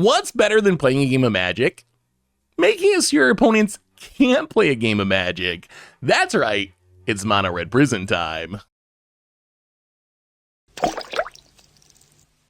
What's better than playing a game of Magic? Making it so your opponents can't play a game of Magic. That's right, it's Mono Red Prison time.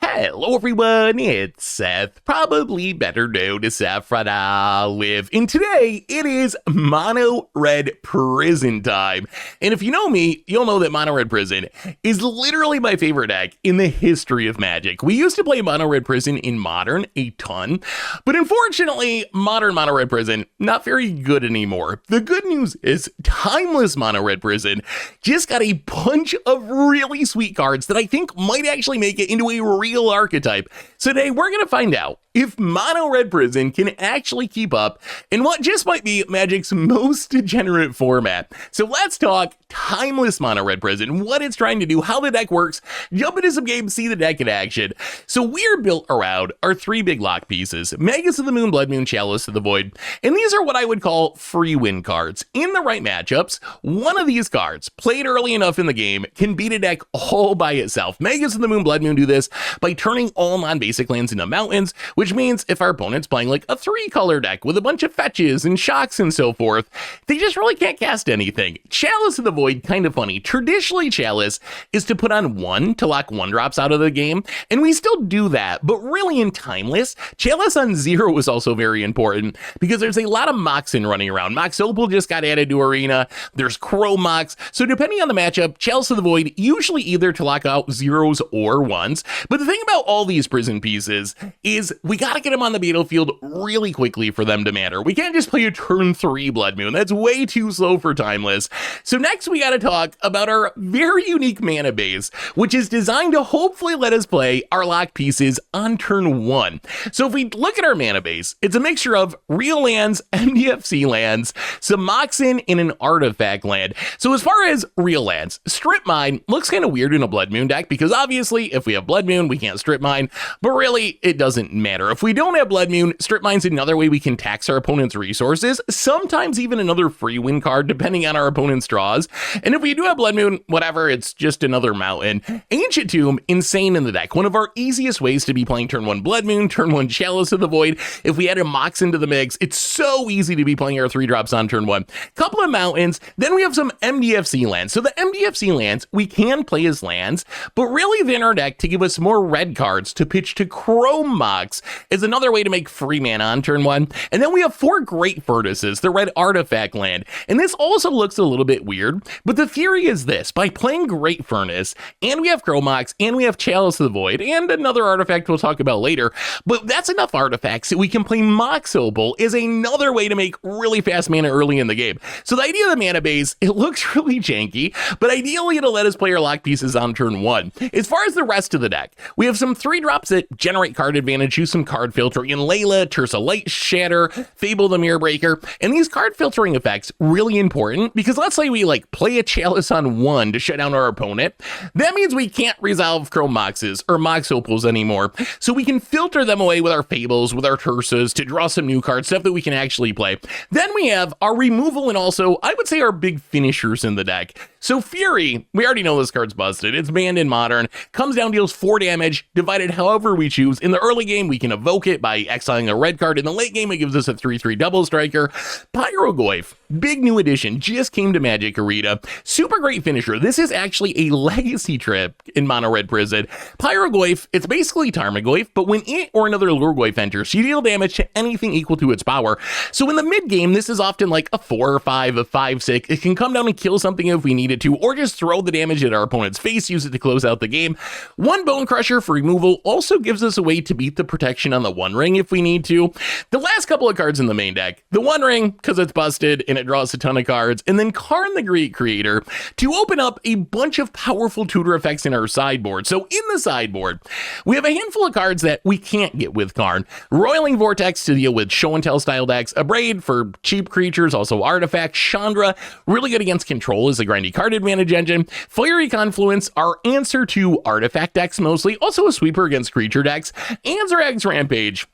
Hello everyone, it's Seth, probably better known as Saffron Olive, and today it is Mono Red Prison time. And if you know me, you'll know that Mono Red Prison is literally my favorite deck in the history of Magic. We used to play Mono Red Prison in Modern a ton, but unfortunately, Modern Mono Red Prison, not very good anymore. The good news is Timeless Mono Red Prison just got a bunch of really sweet cards that I think might actually make it into a real archetype. So today we're going to find out if Mono Red Prison can actually keep up in what just might be Magic's most degenerate format. So let's talk Timeless Mono Red Prison, what it's trying to do, how the deck works, jump into some games, see the deck in action. So we're built around our three big lock pieces, Magus of the Moon, Blood Moon, Chalice of the Void, and these are what I would call free win cards. In the right matchups, one of these cards, played early enough in the game, can beat a deck all by itself. Magus of the Moon, Blood Moon do this by turning all non-basic lands into mountains, which means if our opponent's playing like a 3-color deck with a bunch of fetches and shocks and so forth, they just really can't cast anything. Chalice of the Void, kind of funny. Traditionally, Chalice is to put on 1 to lock 1-drops out of the game, and we still do that, but really in Timeless, Chalice on 0 is also very important because there's a lot of Moxen running around. Mox Opal just got added to Arena, there's Crow Mox, so depending on the matchup, Chalice of the Void usually either to lock out 0s or 1s, but the thing about all these prison pieces is we gotta get them on the battlefield really quickly for them to matter. We can't just play a turn 3 Blood Moon. That's way too slow for Timeless. So next we gotta talk about our very unique mana base, which is designed to hopefully let us play our lock pieces on turn 1. So if we look at our mana base, it's a mixture of real lands, MDFC lands, some Moxen, and an artifact land. So as far as real lands, Strip Mine looks kind of weird in a Blood Moon deck because obviously if we have Blood Moon, we can't Strip Mine, but really it doesn't matter. If we don't have Blood Moon, Strip Mine's another way we can tax our opponent's resources, sometimes even another free win card depending on our opponent's draws. And if we do have Blood Moon, whatever, it's just another mountain. Ancient Tomb, insane in the deck. One of our easiest ways to be playing turn 1 Blood Moon, turn 1 Chalice of the Void. If we add a Mox into the mix, it's so easy to be playing our 3-drops on turn 1. Couple of mountains, then we have some MDFC lands. So the MDFC lands, we can play as lands, but really they're in our deck to give us more red cards to pitch to Crow Mox is another way to make free mana on turn 1. And then we have 4 Great Furnaces, the red artifact land. And this also looks a little bit weird, but the theory is this: by playing Great Furnace, and we have Crow Mox, and we have Chalice of the Void, and another artifact we'll talk about later, but that's enough artifacts that we can play Mox Opal is another way to make really fast mana early in the game. So the idea of the mana base, it looks really janky, but ideally it'll let us play our lock pieces on turn 1. As far as the rest of the deck, we have some 3-drops that generate card advantage, use some card filtering in Layla, Tersa Light Shatter, Fable the Mirror Breaker, and these card filtering effects really important because let's say we like play a Chalice on 1 to shut down our opponent. That means we can't resolve Crow Moxes or Mox Opals anymore, so we can filter them away with our Fables, with our Tersas to draw some new cards, stuff that we can actually play. Then we have our removal and also, I would say, our big finishers in the deck. So Fury, we already know this card's busted. It's banned in Modern, comes down, deals 4 damage, divided however we choose. In the early game, we can evoke it by exiling a red card. In the late game, it gives us a 3/3 double striker. Pyrogoyf, big new addition, just came to Magic Arena. Super great finisher. This is actually a legacy trip in Mono Red Prison. Pyrogoyf, it's basically Tarmogoyf, but when it or another Lurgoyf enters, you deal damage to anything equal to its power. So in the mid game, this is often like a 4 or 5, a 5/6. It can come down and kill something if we need it to, or just throw the damage at our opponent's face, use it to close out the game. 1 Bone Crusher for removal also gives us a way to beat the protection on the One Ring if we need to. The last couple of cards in the main deck, the One Ring, because it's busted and it draws a ton of cards, and then Karn the Great Creator to open up a bunch of powerful tutor effects in our sideboard. So in the sideboard, we have a handful of cards that we can't get with Karn. Roiling Vortex to deal with show and tell style decks, Abrade for cheap creatures, also artifacts, Chandra, really good against control as a grindy card advantage engine, Fiery Confluence, our answer to artifact decks mostly, also a sweeper against creature decks, Anzarag's Rampage,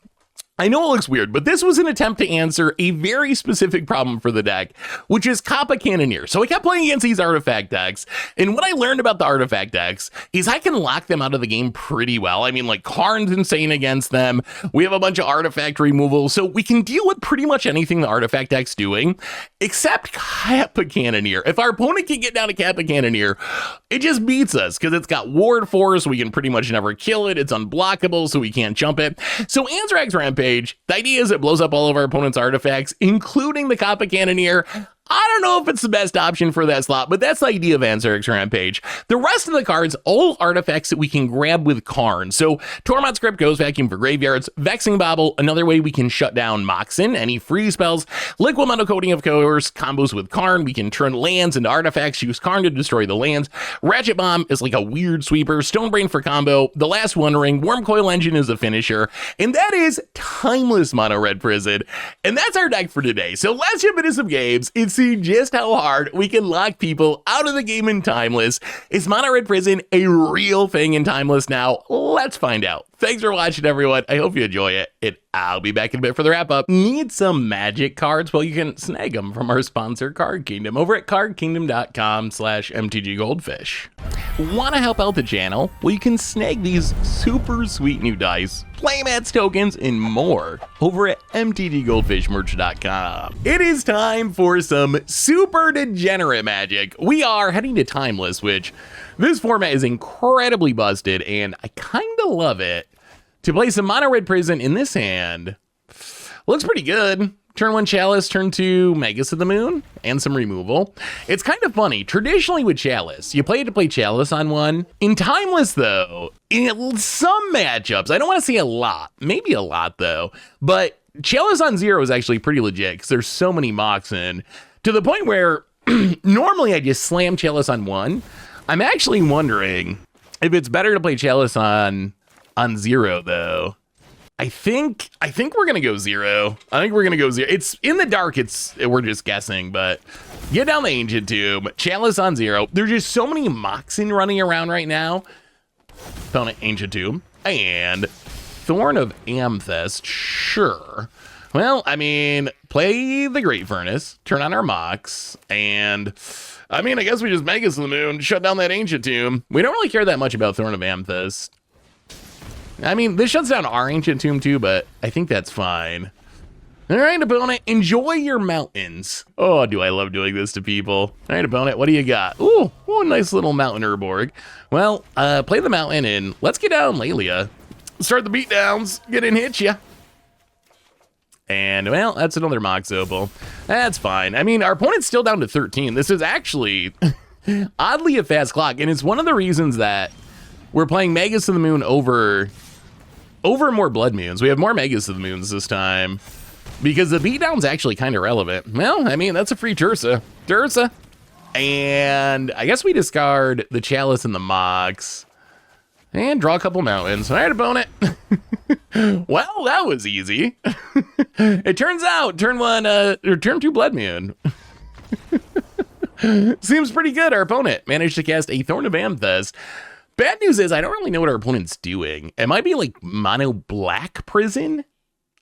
I know it looks weird, but this was an attempt to answer a very specific problem for the deck, which is Kappa Cannoneer. So I kept playing against these artifact decks, and what I learned about the artifact decks is I can lock them out of the game pretty well. I mean, like, Karn's insane against them. We have a bunch of artifact removal, so we can deal with pretty much anything the artifact deck's doing, except Kappa Cannoneer. If our opponent can get down to Kappa Cannoneer, it just beats us, because it's got Ward 4, so we can pretty much never kill it. It's unblockable, so we can't jump it. So Anthrax Rampage, the idea is it blows up all of our opponent's artifacts, including the Kappa Cannoneer. I don't know if it's the best option for that slot, but that's the idea of Anthrax Rampage. The rest of the cards, all artifacts that we can grab with Karn. So Tormod's Crypt, Ghost Vacuum for graveyards, Vexing Bauble, another way we can shut down Moxen, any free spells, Liquid Metal Coating of course, combos with Karn, we can turn lands into artifacts, use Karn to destroy the lands. Ratchet Bomb is like a weird sweeper, Stonebrain for combo, the last One Ring, Worm Coil Engine is a finisher, and that is Timeless Mono Red Prison. And that's our deck for today. So let's jump into some games. It's see just how hard we can lock people out of the game in Timeless. Is Mono Red Prison a real thing in Timeless now? Let's find out. Thanks for watching, everyone. I hope you enjoy it, and I'll be back in a bit for the wrap up. Need some magic cards? Well, you can snag them from our sponsor, Card Kingdom, over at cardkingdom.com/mtggoldfish. Want to help out the channel? Well, you can snag these super sweet new dice, playmats, tokens, and more over at mtggoldfishmerch.com. It is time for some super degenerate magic. We are heading to Timeless, which this format is incredibly busted, and I kind of love it. To play some Mono Red Prison in this hand, looks pretty good. Turn 1 Chalice, turn 2 Magus of the Moon, and some removal. It's kind of funny. Traditionally with Chalice, you play it to play Chalice on 1. In Timeless, though, in some matchups, I don't want to say a lot, maybe a lot, though, but Chalice on 0 is actually pretty legit because there's so many Moxen, to the point where normally I just slam Chalice on 1. I'm actually wondering if it's better to play Chalice on 0, though. I think we're gonna go 0. I think we're gonna go 0. It's in the dark. We're just guessing, but get down the Ancient Tomb. Chalice on 0. There's just so many Moxen running around right now. Opponent Ancient Tomb and Thorn of Amethyst. Sure. Well, I mean, play the Great Furnace, turn on our Mox, and I mean, I guess we just Magus of the Moon, shut down that Ancient Tomb. We don't really care that much about Thorn of Amethyst. I mean, this shuts down our Ancient Tomb too, but I think that's fine. All right, opponent, enjoy your mountains. Oh, do I love doing this to people. All right, opponent, what do you got? Ooh, nice little mountain Urborg. Well, play the mountain and let's get down Lelia. Start the beatdowns, get in, hit ya. And, well, that's another Mox Opal. That's fine. I mean, our opponent's still down to 13. This is actually oddly a fast clock, and it's one of the reasons that we're playing Magus of the Moon over more Blood Moons. We have more Magus of the Moons this time because the beatdown's actually kind of relevant. Well, I mean, that's a free Tursa. And I guess we discard the Chalice and the Mox and draw a couple mountains. All right, opponent. Well, that was easy. It turns out turn 2 Blood Moon. Seems pretty good. Our opponent managed to cast a Thorn of Amethyst. Bad news is I don't really know what our opponent's doing. It might be like mono black prison.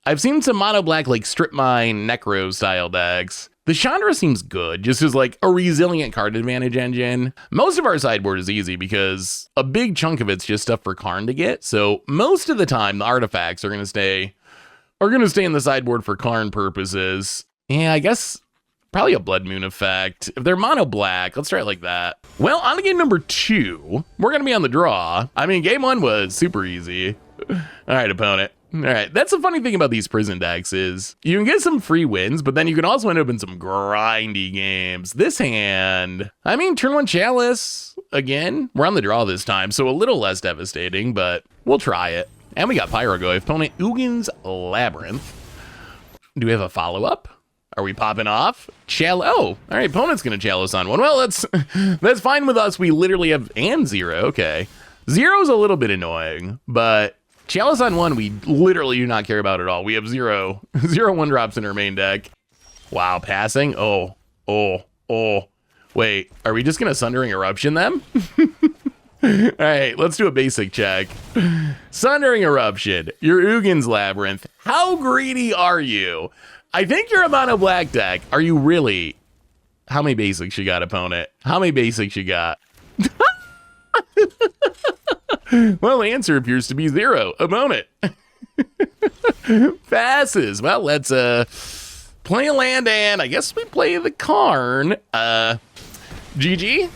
I've seen some mono black like Strip Mine, Necro style decks. The Chandra seems good, just as like a resilient card advantage engine. Most of our sideboard is easy because a big chunk of it's just stuff for Karn to get. So most of the time the artifacts are gonna stay in the sideboard for Karn purposes. Yeah, I guess probably a Blood Moon effect. If they're mono black, let's try it like that. Well, on to game number 2, we're gonna be on the draw. I mean, game 1 was super easy. All right, opponent. All right, that's the funny thing about these prison decks is you can get some free wins, but then you can also end up in some grindy games. This hand, I mean, turn 1 Chalice, again, we're on the draw this time, so a little less devastating, but we'll try it. And we got Pyrogoyf, opponent Ugin's Labyrinth. Do we have a follow-up? Are we popping off? Oh, all right, opponent's gonna Chalice on 1. Well, that's fine with us. We literally have, and 0, okay. 0's a little bit annoying, but Chalice on 1, we literally do not care about at all. We have 0 1-drops in our main deck. Wow, passing? Oh. Wait, are we just gonna Sundering Eruption them? All right, let's do a basic check. Sundering Eruption, your Ugin's Labyrinth. How greedy are you? I think you're a mono black deck. Are you really? How many basics you got, opponent? How many basics you got? Well, the answer appears to be 0. Opponent. Passes. Well, let's play a land, and I guess we play the Karn. GG.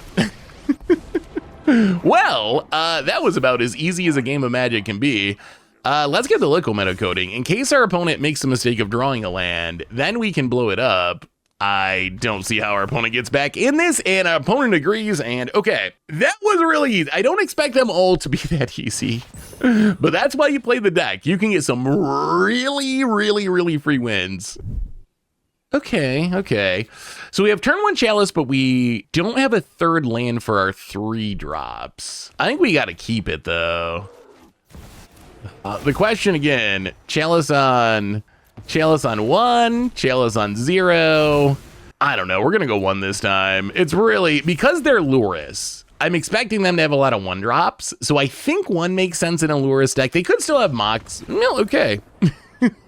Well, that was about as easy as a game of Magic can be. Let's get the Liquimetal coding. In case our opponent makes the mistake of drawing a land, then we can blow it up. I don't see how our opponent gets back in this, and our opponent agrees, and okay. That was really easy. I don't expect them all to be that easy, but that's why you play the deck. You can get some really free wins. Okay. So we have turn 1 Chalice, but we don't have a third land for our 3 drops. I think we got to keep it, though. The question again, Chalice on 1, Chalice on 0. I don't know. We're going to go 1 this time. It's really, because they're Lurrus, I'm expecting them to have a lot of 1-drops. So I think 1 makes sense in a Lurrus deck. They could still have Mox. No, okay.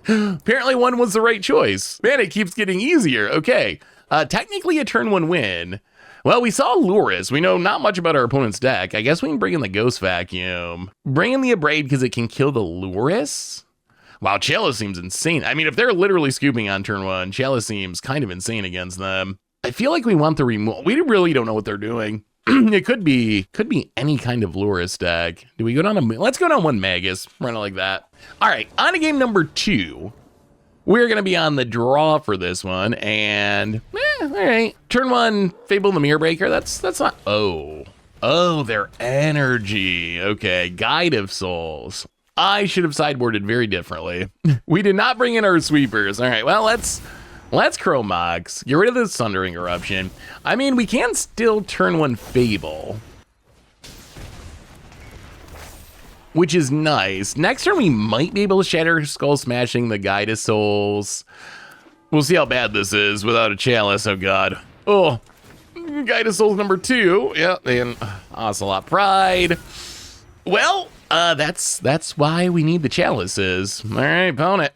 Apparently 1 was the right choice. Man, it keeps getting easier. Okay. Technically a turn 1 win. Well, we saw Lurrus. We know not much about our opponent's deck. I guess we can bring in the Ghost Vacuum. Bring in the Abrade because it can kill the Lurrus. Wow, Chalice seems insane. I mean, if they're literally scooping on turn 1, Chalice seems kind of insane against them. I feel like we want the removal. We really don't know what they're doing. It could be any kind of Lurrus deck. Do we go down let's go down 1 Magus. Run it like that. All right, on to game number 2. We're going to be on the draw for this one, and all right. Turn 1, Fable the Mirror Breaker. That's not, oh, their energy. Okay, Guide of Souls. I should have sideboarded very differently. We did not bring in our sweepers. All right, well, let's Chromox. Get rid of the Sundering Eruption. I mean, we can still turn 1 Fable, which is nice. Next turn, we might be able to Shatter Skull Smashing the Guide of Souls. We'll see how bad this is without a Chalice. Oh, God. Oh, Guide of Souls number 2. Yeah, and Ocelot Pride. Well, that's why we need the Chalices. All right, opponent.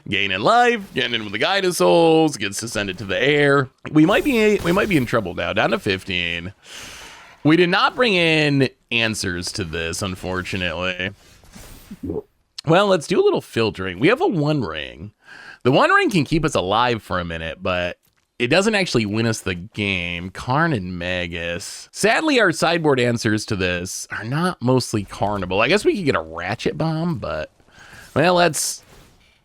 Gaining life, getting in with the Guide of Souls, gets to send it to the air. We might be in trouble now, down to 15. We did not bring in answers to this, unfortunately. Well, let's do a little filtering. We have a 1 ring. The 1 ring can keep us alive for a minute, but it doesn't actually win us the game. Karn and Magus. Sadly, our sideboard answers to this are not mostly Carnival. I guess we could get a Ratchet Bomb, but well, let's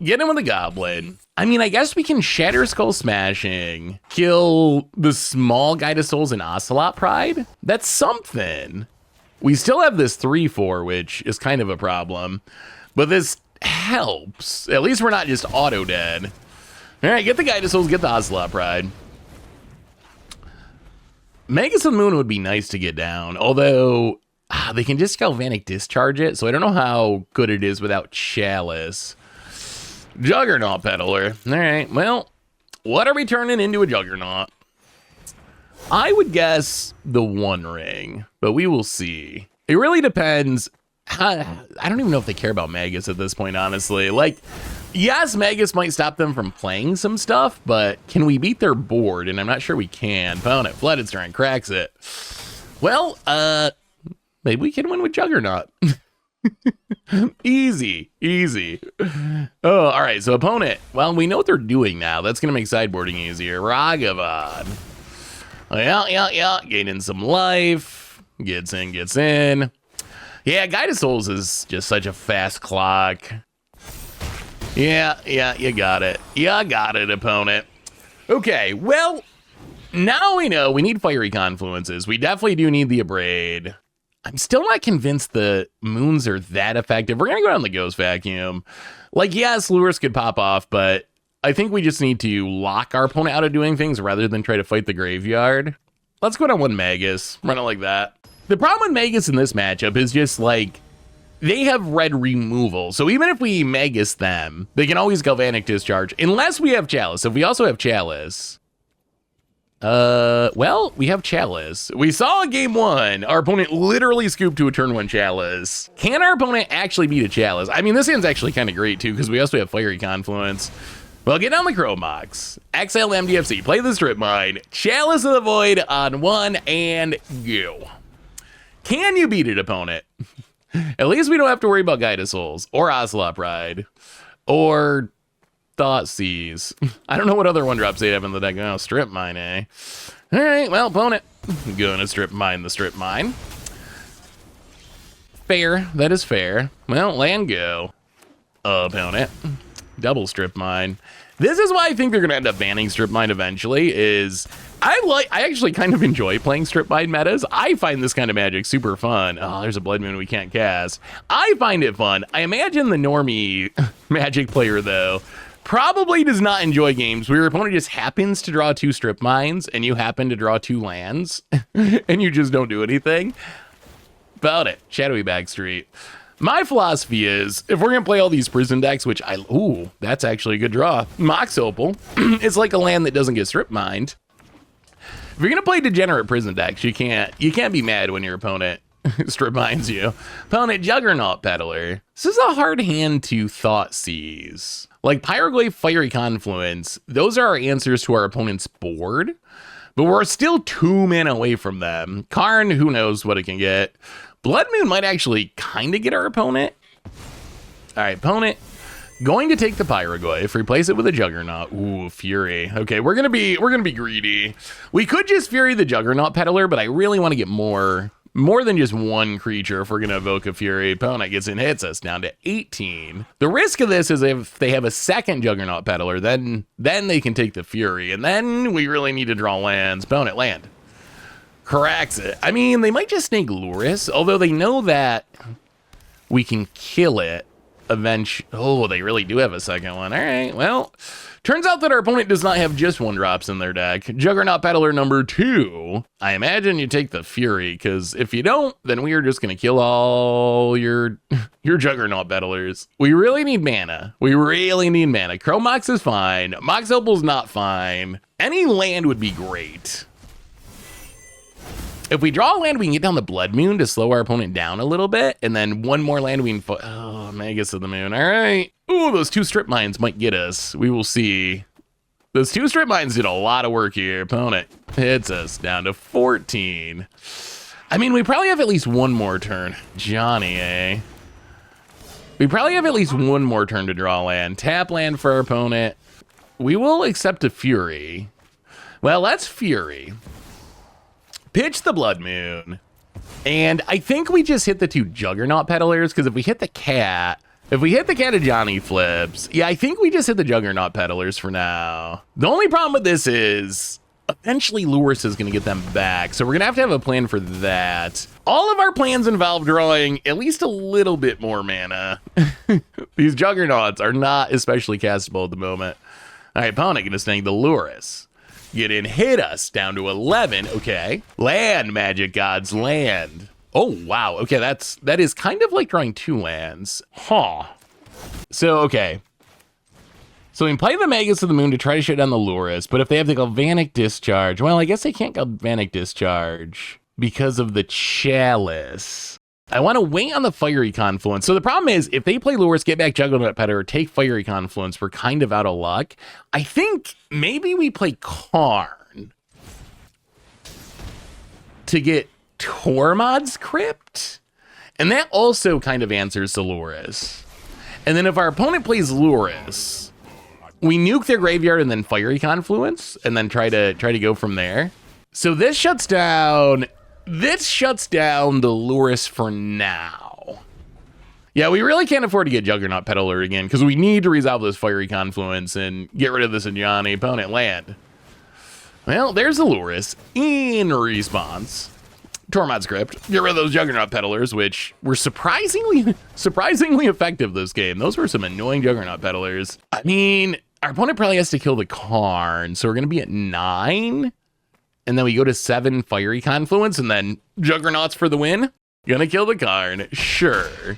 get him with a Goblin. I mean, I guess we can Shatter Skull Smashing, kill the small Guide of Souls and Ocelot Pride. That's something. We still have this 3/4, which is kind of a problem, but this helps. At least we're not just auto dead. All right, get the Guide of Souls, get the Ocelot Pride. Magus and Moon would be nice to get down, although they can just Galvanic Discharge it, so I don't know how good it is without Chalice. Juggernaut Peddler. All right, well, what are we turning into a Juggernaut? I would guess the 1 ring, but we will see. It really depends. I don't even know if they care about Magus at this point, honestly. Like, yes, Magus might stop them from playing some stuff, but can we beat their board? And I'm not sure we can. Opponent, Flooded Strand, cracks it. Well, maybe we can win with Juggernaut. Easy. Oh, all right, so opponent. Well, we know what they're doing now. That's going to make sideboarding easier. Ragavan. Yeah. Gaining some life. Gets in. Yeah, Guide of Souls is just such a fast clock. Yeah, you got it. Opponent. Okay, well, now we know we need Fiery Confluences. We definitely do need the Abrade. I'm still not convinced the moons are that effective. We're going to go down the Ghost Vacuum. Like, yes, Lurrus could pop off, but I think we just need to lock our opponent out of doing things rather than try to fight the graveyard. Let's go down 1 Magus. Run it like that. The problem with Magus in this matchup is just, like, they have red removal. So even if we Magus them, they can always Galvanic Discharge, unless we have Chalice. If we also have Chalice, Well, we have Chalice. We saw in game 1, our opponent literally scooped to a turn 1 Chalice. Can our opponent actually beat a Chalice? I mean, this hand's actually kind of great too, because we also have Fiery Confluence. Well, get down the Chrome Mox. Exile MDFC, play the Strip Mine, Chalice of the Void on 1, and go. Can you beat it, opponent? At least we don't have to worry about Guide of Souls, or Ocelot Pride, or Thoughtseize. I don't know what other 1-drops they have in the deck. Oh, Strip Mine, eh? All right, well, opponent, gonna Strip Mine the Strip Mine. Fair, that is fair. Well, land go. Opponent, double Strip Mine. This is why I think they're gonna end up banning Strip Mine eventually, is I actually kind of enjoy playing Strip Mine metas. I find this kind of magic super fun. Oh, there's a Blood Moon we can't cast. I find it fun. I imagine the normie magic player, though, probably does not enjoy games where your opponent just happens to draw 2 Strip Mines and you happen to draw 2 lands and you just don't do anything. About it. Shadowy Backstreet. My philosophy is, if we're going to play all these prison decks, which ooh, that's actually a good draw. Mox Opal is like a land that doesn't get Strip Mined. If you're going to play degenerate prison decks, you can't be mad when your opponent Strip Mines you. Opponent Juggernaut Peddler. This is a hard hand to Thoughtseize. Like Pyroglyph, Fiery Confluence, those are our answers to our opponent's board, but we're still 2 mana away from them. Karn, who knows what it can get. Blood Moon might actually kind of get our opponent. All right, opponent, going to take the Pyroglyph, replace it with a Juggernaut. Ooh, Fury. Okay, we're gonna be greedy. We could just Fury the Juggernaut Peddler, but I really want to get more than just 1 creature if we're gonna evoke a Fury. Opponent gets in, hits us down to 18. The risk of this is if they have a second Juggernaut Peddler, then they can take the Fury, and then we really need to draw lands. Opponent land. Cracks it. I mean, they might just snake Luris, although they know that we can kill it eventually. Oh, they really do have a second one. All right, well, turns out that our opponent does not have just 1-drops in their deck. Juggernaut Peddler number 2. I imagine you take the Fury, because if you don't, then we are just going to kill all your Juggernaut Peddlers. We really need mana. Chrome Mox is fine. Mox Opal's not fine. Any land would be great. If we draw a land, we can get down the Blood Moon to slow our opponent down a little bit, and then 1 more land we can... Oh, Magus of the Moon. All right. Ooh, those 2 Strip Mines might get us. We will see. Those 2 Strip Mines did a lot of work here. Opponent hits us down to 14. I mean, we probably have at least 1 more turn. Johnny, eh? We probably have at least 1 more turn to draw land. Tap land for our opponent. We will accept a Fury. Well, that's Fury. Pitch the Blood Moon. And I think we just hit the 2 Juggernaut Peddlers, because if we hit the cat, a Johnny flips. Yeah, I think we just hit the Juggernaut Peddlers for now. The only problem with this is eventually Luris is going to get them back, so we're going to have a plan for that. All of our plans involve drawing at least a little bit more mana. These Juggernauts are not especially castable at the moment. All right, opponent going to snag the Luris. Get in, hit us down to 11. Okay. Land, Magic Gods, land. Oh, wow. Okay, that is kind of like drawing 2 lands. Huh. So, okay. So we can play the Magus of the Moon to try to shut down the Luris, but if they have the Galvanic Discharge, well, I guess they can't Galvanic Discharge because of the Chalice. I want to wait on the Fiery Confluence. So the problem is, if they play Luris, get back Juggernaut Peddler, take Fiery Confluence, we're kind of out of luck. I think maybe we play Karn to get Tormod's Crypt, and that also kind of answers the Luris. And then if our opponent plays Luris, we nuke their graveyard and then Fiery Confluence, and then try to go from there. So this shuts down the Luris for now. Yeah, we really can't afford to get Juggernaut Peddler again, because we need to resolve this Fiery Confluence and get rid of this Ajani. Opponent land. Well, there's the Luris in response. Tormod's Crypt. Get rid of those Juggernaut Peddlers, which were surprisingly effective this game. Those were some annoying Juggernaut Peddlers. I mean, our opponent probably has to kill the Karn, so we're going to be at 9. And then we go to 7 Fiery Confluence, and then Juggernauts for the win. Gonna kill the Karn, sure.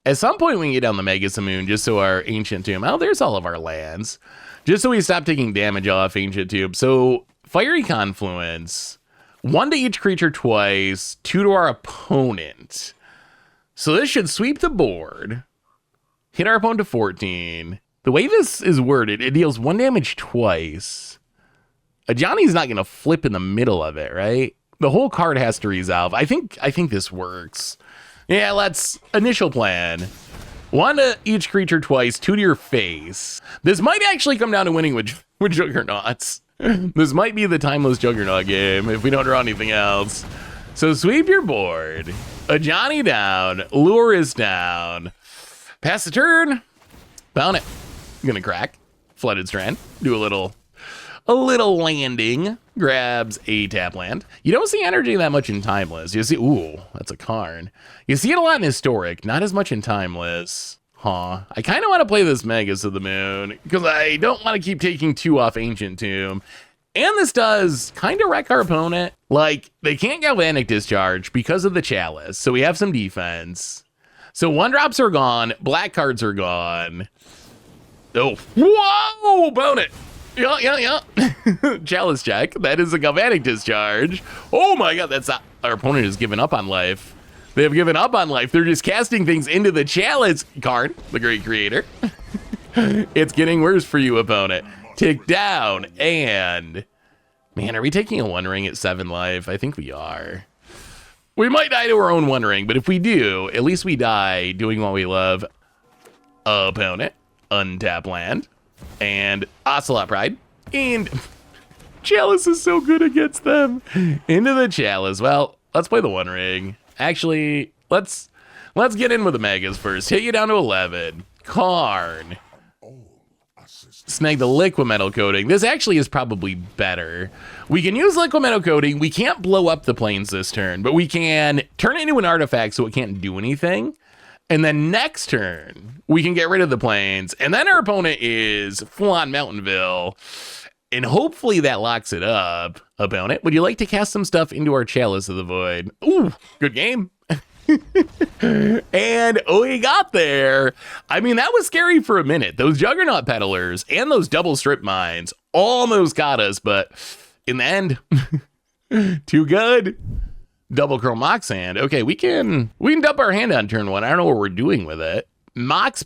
At some point, we can get down the Magus of the Moon, just so our Ancient Tomb... Oh, there's all of our lands. Just so we stop taking damage off Ancient Tomb. So Fiery Confluence. 1 to each creature twice, 2 to our opponent. So this should sweep the board. Hit our opponent to 14. The way this is worded, it deals 1 damage twice. Johnny's not going to flip in the middle of it, right? The whole card has to resolve. I think this works. Yeah, let's initial plan. 1 to each creature twice, 2 to your face. This might actually come down to winning with Juggernauts. This might be the timeless Juggernaut game if we don't draw anything else. So sweep your board. A Johnny down. Lure is down. Pass the turn. Bound it. Gonna crack. Flooded Strand. Do a little landing. Grabs a tap land. You don't see energy that much in Timeless. You see, ooh, that's a Karn. You see it a lot in Historic, not as much in Timeless. Huh. I kind of want to play this Magus of the Moon because I don't want to keep taking 2 off Ancient Tomb. And this does kind of wreck our opponent. Like, they can't Galvanic Discharge because of the Chalice, so we have some defense. So 1-drops are gone, black cards are gone. Oh, whoa, opponent. Yeah. Chalice check. That is a Galvanic Discharge. Oh my god, that's not, our opponent has given up on life. They have given up on life. They're just casting things into the Chalice card, the Great Creator. It's getting worse for you, opponent. Tick down, and... Man, are we taking a 1 ring at 7 life? I think we are. We might die to our own 1 ring, but if we do, at least we die doing what we love. Opponent, untap land, and Ocelot Pride, and... Chalice is so good against them. Into the Chalice. Well, let's play the 1 ring. Actually, let's get in with the Magus first. Hit you down to 11. Karn. Snag the Liquid Metal Coating. This actually is probably better. We can use Liquid Metal Coating. We can't blow up the plains this turn, but we can turn it into an artifact so it can't do anything. And then next turn, we can get rid of the plains. And then our opponent is full-on Mountainville. And hopefully that locks it up. Opponent, would you like to cast some stuff into our Chalice of the Void? Ooh, good game. And we got there. I mean, that was scary for a minute. Those Juggernaut Peddlers and those double strip mines almost got us, but in the end, too good. Double Chrome Moxhand. Okay, we can dump our hand on turn 1. I don't know what we're doing with it. Mox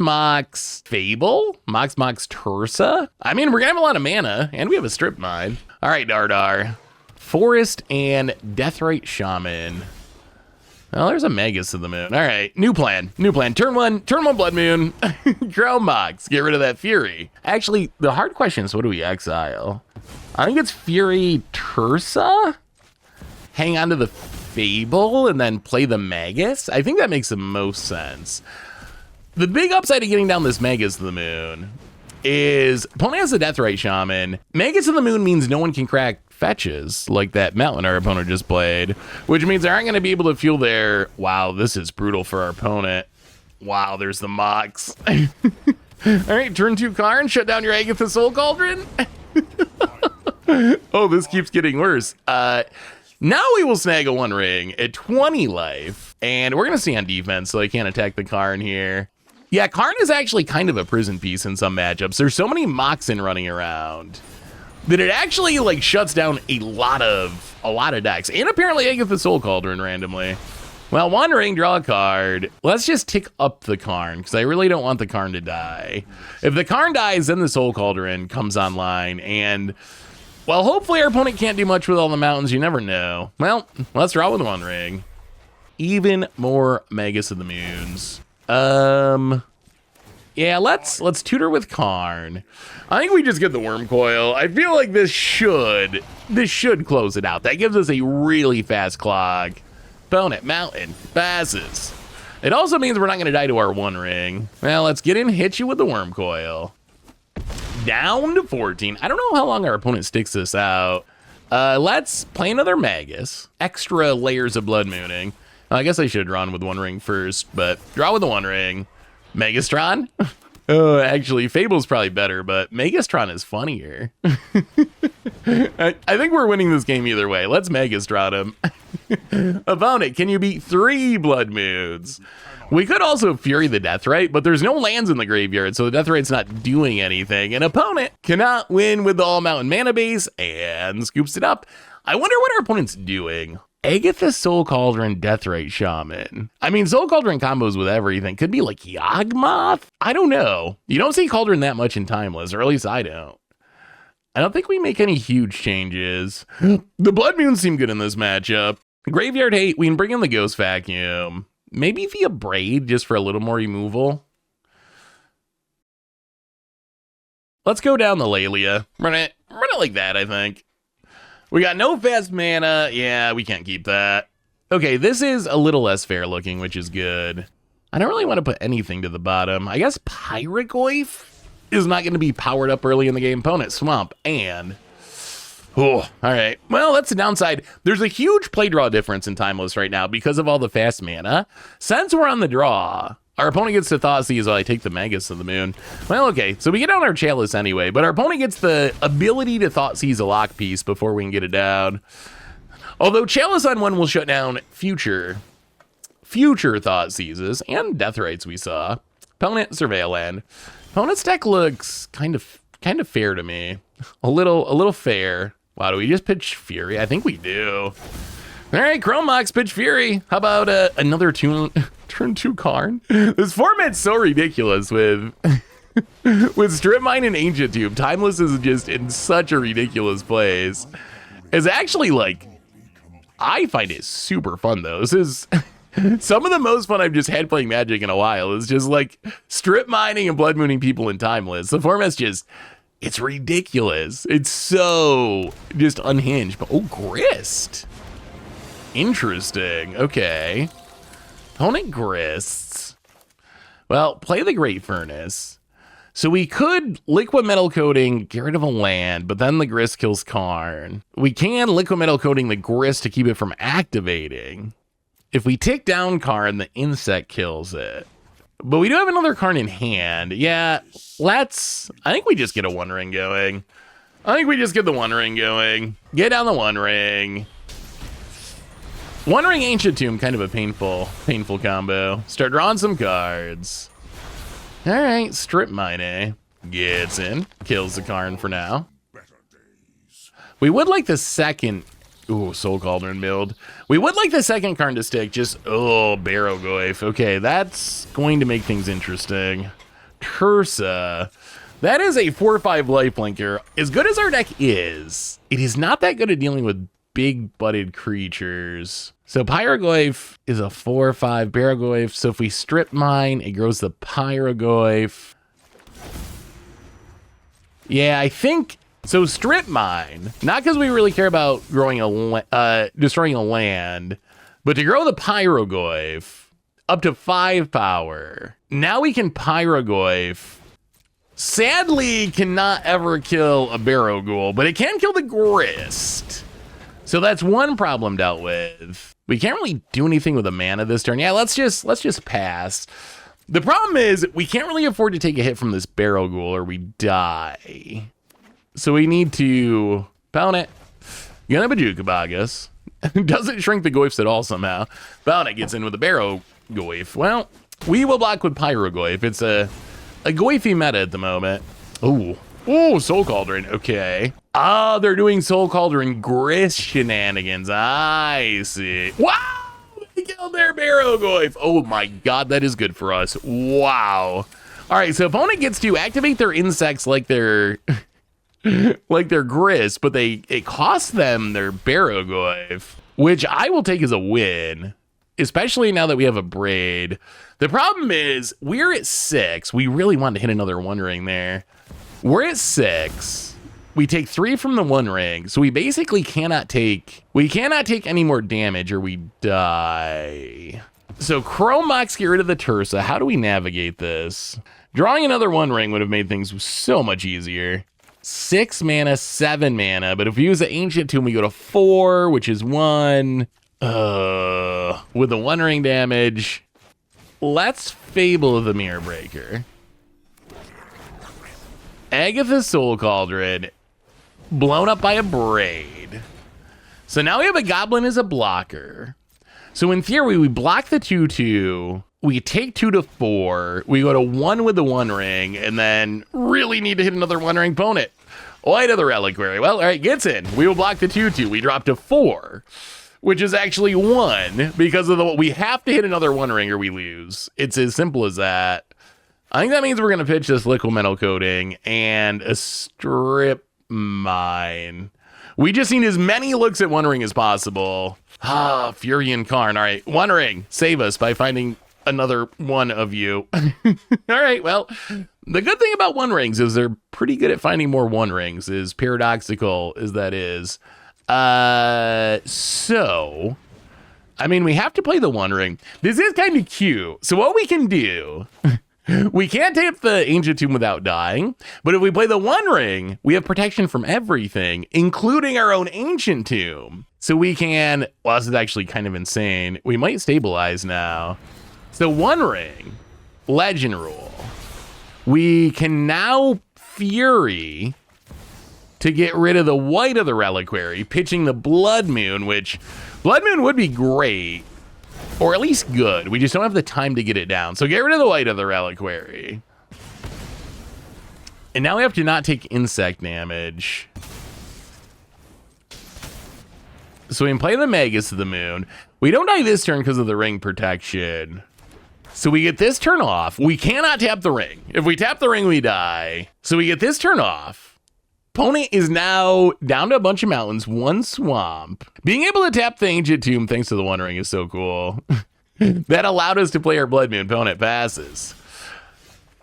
Fable? Mox Tursa? I mean, we're gonna have a lot of mana, and we have a strip mine. All right, Dardar. Forest and Deathrite Shaman. Well, there's a Magus of the Moon. All right, new plan. Turn one Blood Moon. Chrome Mox. Get rid of that Fury. Actually, the hard question is, what do we exile? I think it's Fury Tursa. Hang on to the Fable and then play the Magus. I think that makes the most sense. The big upside of getting down this Magus of the Moon is opponent has a Deathrite Shaman. Magus of the Moon means no one can crack fetches like that mountain our opponent just played, which means they aren't going to be able to fuel their... Wow, this is brutal for our opponent. Wow, there's the Mox. All right, turn 2 Karn, shut down your Agatha Soul Cauldron. Oh, this keeps getting worse. Now we will snag a 1 ring at 20 life, and we're going to see on defense, so I can't attack the Karn here. Yeah, Karn is actually kind of a prison piece in some matchups. There's so many Moxen running around that it actually like shuts down a lot of decks, and apparently Agatha Soul Cauldron randomly. Well, 1 ring, draw a card. Let's just tick up the Karn, because I really don't want the Karn to die. If the Karn dies, then the Soul Cauldron comes online, and well, hopefully our opponent can't do much with all the mountains. You never know. Well, let's draw with 1 ring. Even more Magus of the Moons. Yeah, let's tutor with Karn. I think we just get the Worm Coil. I feel like this should close it out. That gives us a really fast clock. Opponent, mountain, passes. It also means we're not going to die to our 1 ring. Well, let's get in, hit you with the Worm Coil. Down to 14. I don't know how long our opponent sticks this out. Let's play another Magus. Extra layers of Blood Mooning. I guess I should have drawn with 1 ring first, but draw with the 1 ring. Megastron? Oh, actually, Fable's probably better, but Megastron is funnier. I think we're winning this game either way. Let's Megastron him. Opponent, can you beat 3 Blood Moons? We could also Fury the Deathrite, but there's no lands in the graveyard, so the Deathrite's not doing anything. An opponent cannot win with the All Mountain mana base and scoops it up. I wonder what our opponent's doing. Agatha, Soul Cauldron, Deathrite, Shaman. I mean, Soul Cauldron combos with everything. Could be like Yawgmoth? I don't know. You don't see Cauldron that much in Timeless, or at least I don't. I don't think we make any huge changes. The Blood Moons seem good in this matchup. Graveyard Hate, we can bring in the Ghost Vacuum. Maybe via Braid, just for a little more removal. Let's go down the Lalia. Run it like that, I think. We got no fast mana. Yeah, we can't keep that. Okay, this is a little less fair looking, which is good. I don't really want to put anything to the bottom. I guess Pyrogoyf is not going to be powered up early in the game. Opponent Swamp and... Oh, all right. Well, that's the downside. There's a huge play draw difference in Timeless right now because of all the fast mana. Since we're on the draw, our opponent gets to Thoughtseize while I take the Magus of the Moon. Well, okay, so we get down our Chalice anyway, but our opponent gets the ability to Thoughtseize a lock piece before we can get it down. Although Chalice on one will shut down future Thoughtseizes and Deathrites we saw. Opponent Surveil Land. Opponent's deck looks kind of fair to me. A little fair. Wow, do we just pitch Fury? I think we do. All right, Chrome Mox, pitch Fury. How about another turn 2 Karn? This format's so ridiculous with with Strip Mine and Ancient Tomb. Timeless is just in such a ridiculous place. It's actually like, I find it super fun though. This is some of the most fun I've just had playing Magic in a while. It's just like strip mining and blood mooning people in Timeless. The format's just, it's ridiculous. It's so just unhinged. But oh, Grist. Interesting. Okay. Opponent Grists. Well, play the Great Furnace. So we could Liquid Metal Coating, get rid of a land, but then the Grist kills Karn. We can Liquid Metal Coating the Grist to keep it from activating. If we tick down Karn, the insect kills it. But we do have another Karn in hand. Yeah, I think we just get a One Ring going. I think we just get the One Ring going. Get down the One Ring. One Ring Ancient Tomb, kind of a painful combo. Start drawing some cards. All right, Strip Mine gets in, kills the Karn for now. We would like the second, ooh, Soul Cauldron build. We would like the second Karn to stick, just, oh, Barrogoyf. Okay, that's going to make things interesting. Tursa. That is a 4/5 lifelinker. As good as our deck is, it is not that good at dealing with big-butted creatures. So Pyrogoyf is a 4/5 Barrogoyf. So if we strip mine, it grows the Pyrogoyf. Yeah, I think so. Strip mine, not because we really care about growing destroying a land, but to grow the Pyrogoyf up to 5 power. Now we can Pyrogoyf. Sadly, cannot ever kill a Barrowghoul, but it can kill the Grist. So that's one problem dealt with. We can't really do anything with the mana this turn. Yeah, let's just pass. The problem is we can't really afford to take a hit from this Barrowghoul or we die. So we need to pound it. Gonna Bajukabagus. Doesn't shrink the Goyfs at all somehow. Pound it gets in with the Barrowgoyf. Well, we will block with Pyrogoyf. It's a Goyfy meta at the moment. Ooh, Soul Cauldron. Okay. Ah, they're doing Soul Cauldron Grist shenanigans. I see. Wow! They killed their Barrowgoyf. Oh my god, that is good for us. Wow. All right, so opponent gets to activate their insects like their like their Grist, but it costs them their Barrowgoyf, which I will take as a win, especially now that we have a Braid. The problem is we're at 6. We really want to hit another One Ring there. We're at 6. We take 3 from the One Ring, so we basically cannot take any more damage or we die. So Chrome Mox, get rid of the Tursa. How do we navigate this? Drawing another One Ring would have made things so much easier. 6 mana, 7 mana, but if we use the Ancient Tomb, we go to 4, which is 1. With the One Ring damage, let's Fable of the Mirror Breaker. Agatha Soul Cauldron, blown up by a Braid. So now we have a Goblin as a blocker. So in theory, we block the 2/2. We take 2 to 4. We go to 1 with the One Ring, and then really need to hit another One Ring opponent. White of the Reliquary. Well, all right, gets in. We will block the 2-2. We drop to 4, which is actually 1 because of we have to hit another One Ring or we lose. It's as simple as that. I think that means we're going to pitch this Liquid Metal Coating and a Strip Mine. We just need as many looks at One Ring as possible. Ah, Fury and Karn. All right, One Ring, save us by finding another one of you. All right, well, the good thing about One Rings is they're pretty good at finding more One Rings, as paradoxical as that is. So, I mean, we have to play the One Ring. This is kind of cute. So what we can do, we can't tap the Ancient Tomb without dying, but if we play the One Ring, we have protection from everything, including our own Ancient Tomb. So we can, well, this is actually kind of insane. We might stabilize now. So One Ring, Legend Rule. We can now Fury to get rid of the White of the Reliquary, pitching the Blood Moon, which Blood Moon would be great, or at least good. We just don't have the time to get it down. So get rid of the White of the Reliquary. And now we have to not take insect damage. So we can play the Magus of the Moon. We don't die this turn because of the ring protection. So we get this turn off. We cannot tap the ring. If we tap the ring, we die. So we get this turn off. Opponent is now down to a bunch of mountains, 1 swamp. Being able to tap the Ancient Tomb thanks to the One Ring is so cool. That allowed us to play our Blood Moon. Opponent passes.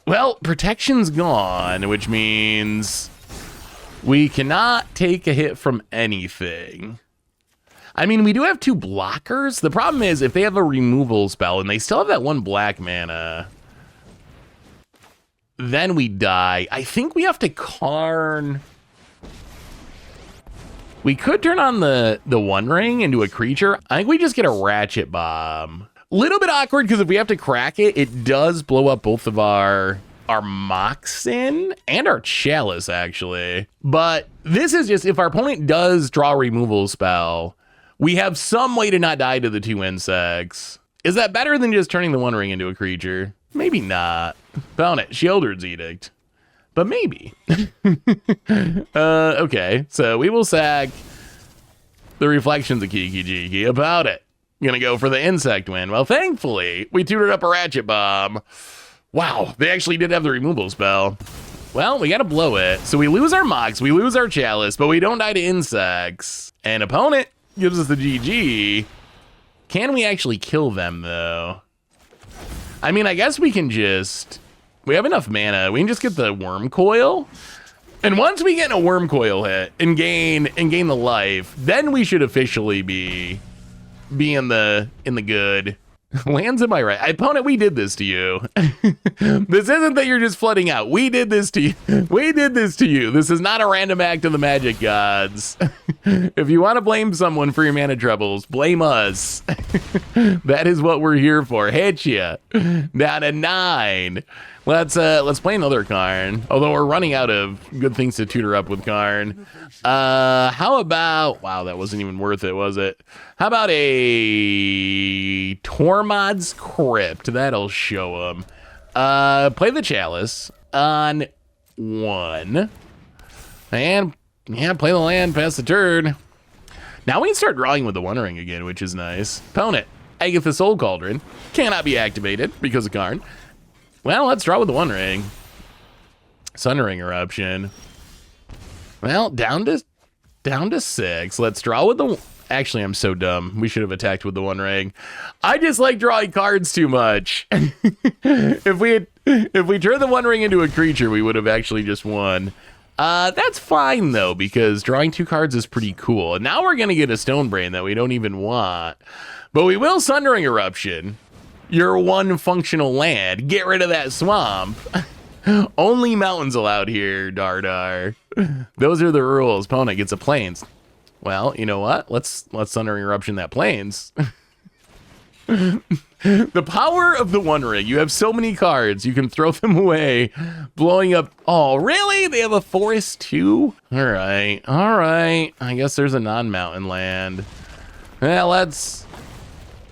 Well, protection's gone, which means we cannot take a hit from anything. I mean, we do have 2 blockers. The problem is if they have a removal spell and they still have that 1 black mana, then we die. I think we have to Karn. We could turn on the One Ring into a creature. I think we just get a Ratchet Bomb. Little bit awkward because if we have to crack it, it does blow up both of our Moxen and our Chalice, actually. But this is just, if our opponent does draw a removal spell, we have some way to not die to the 2 insects. Is that better than just turning the One Ring into a creature? Maybe not. Found it. Sheoldred's Edict. But maybe. Okay, so we will sack the Reflections of Kiki Jiki. About it. Gonna go for the insect win. Well, thankfully, we tutored up a Ratchet Bomb. Wow, they actually did have the removal spell. Well, we gotta blow it. So we lose our Mox, we lose our Chalice, but we don't die to insects. And opponent gives us the GG. Can we actually kill them, though? I mean, I guess we can just... We have enough mana. We can just get the Worm Coil. And once we get a Worm Coil hit and gain the life, then we should officially be in the good. Lands in my right. Opponent, we did this to you. This isn't that you're just flooding out. We did this to you. We did this to you. This is not a random act of the magic gods. If you want to blame someone for your mana troubles, blame us. That is what we're here for. Hit you. Down to 9. Let's play another Karn. Although we're running out of good things to tutor up with Karn. How about... Wow, that wasn't even worth it, was it? How about a Tormod's Crypt? That'll show him. Play the Chalice on 1. And, yeah, play the land, pass the turn. Now we can start drawing with the One Ring again, which is nice. Opponent, Agatha Soul Cauldron. Cannot be activated because of Karn. Well, let's draw with the One Ring. Sundering Eruption. Well, down to 6. Let's draw with the... Actually, I'm so dumb. We should have attacked with the One Ring. I just like drawing cards too much. If we turn the One Ring into a creature, we would have actually just won. That's fine, though, because drawing 2 cards is pretty cool. And now we're going to get a Stone Brain that we don't even want. But we will Sundering Eruption. Your 1 functional land. Get rid of that swamp. Only mountains allowed here, Dardar. Those are the rules. Opponent gets a Plains. Well, you know what? Let's Sundering Eruption that Plains. The power of the One Ring. You have so many cards. You can throw them away. Blowing up. Oh, really? They have a forest too? All right. All right. I guess there's a non-mountain land. Yeah, let's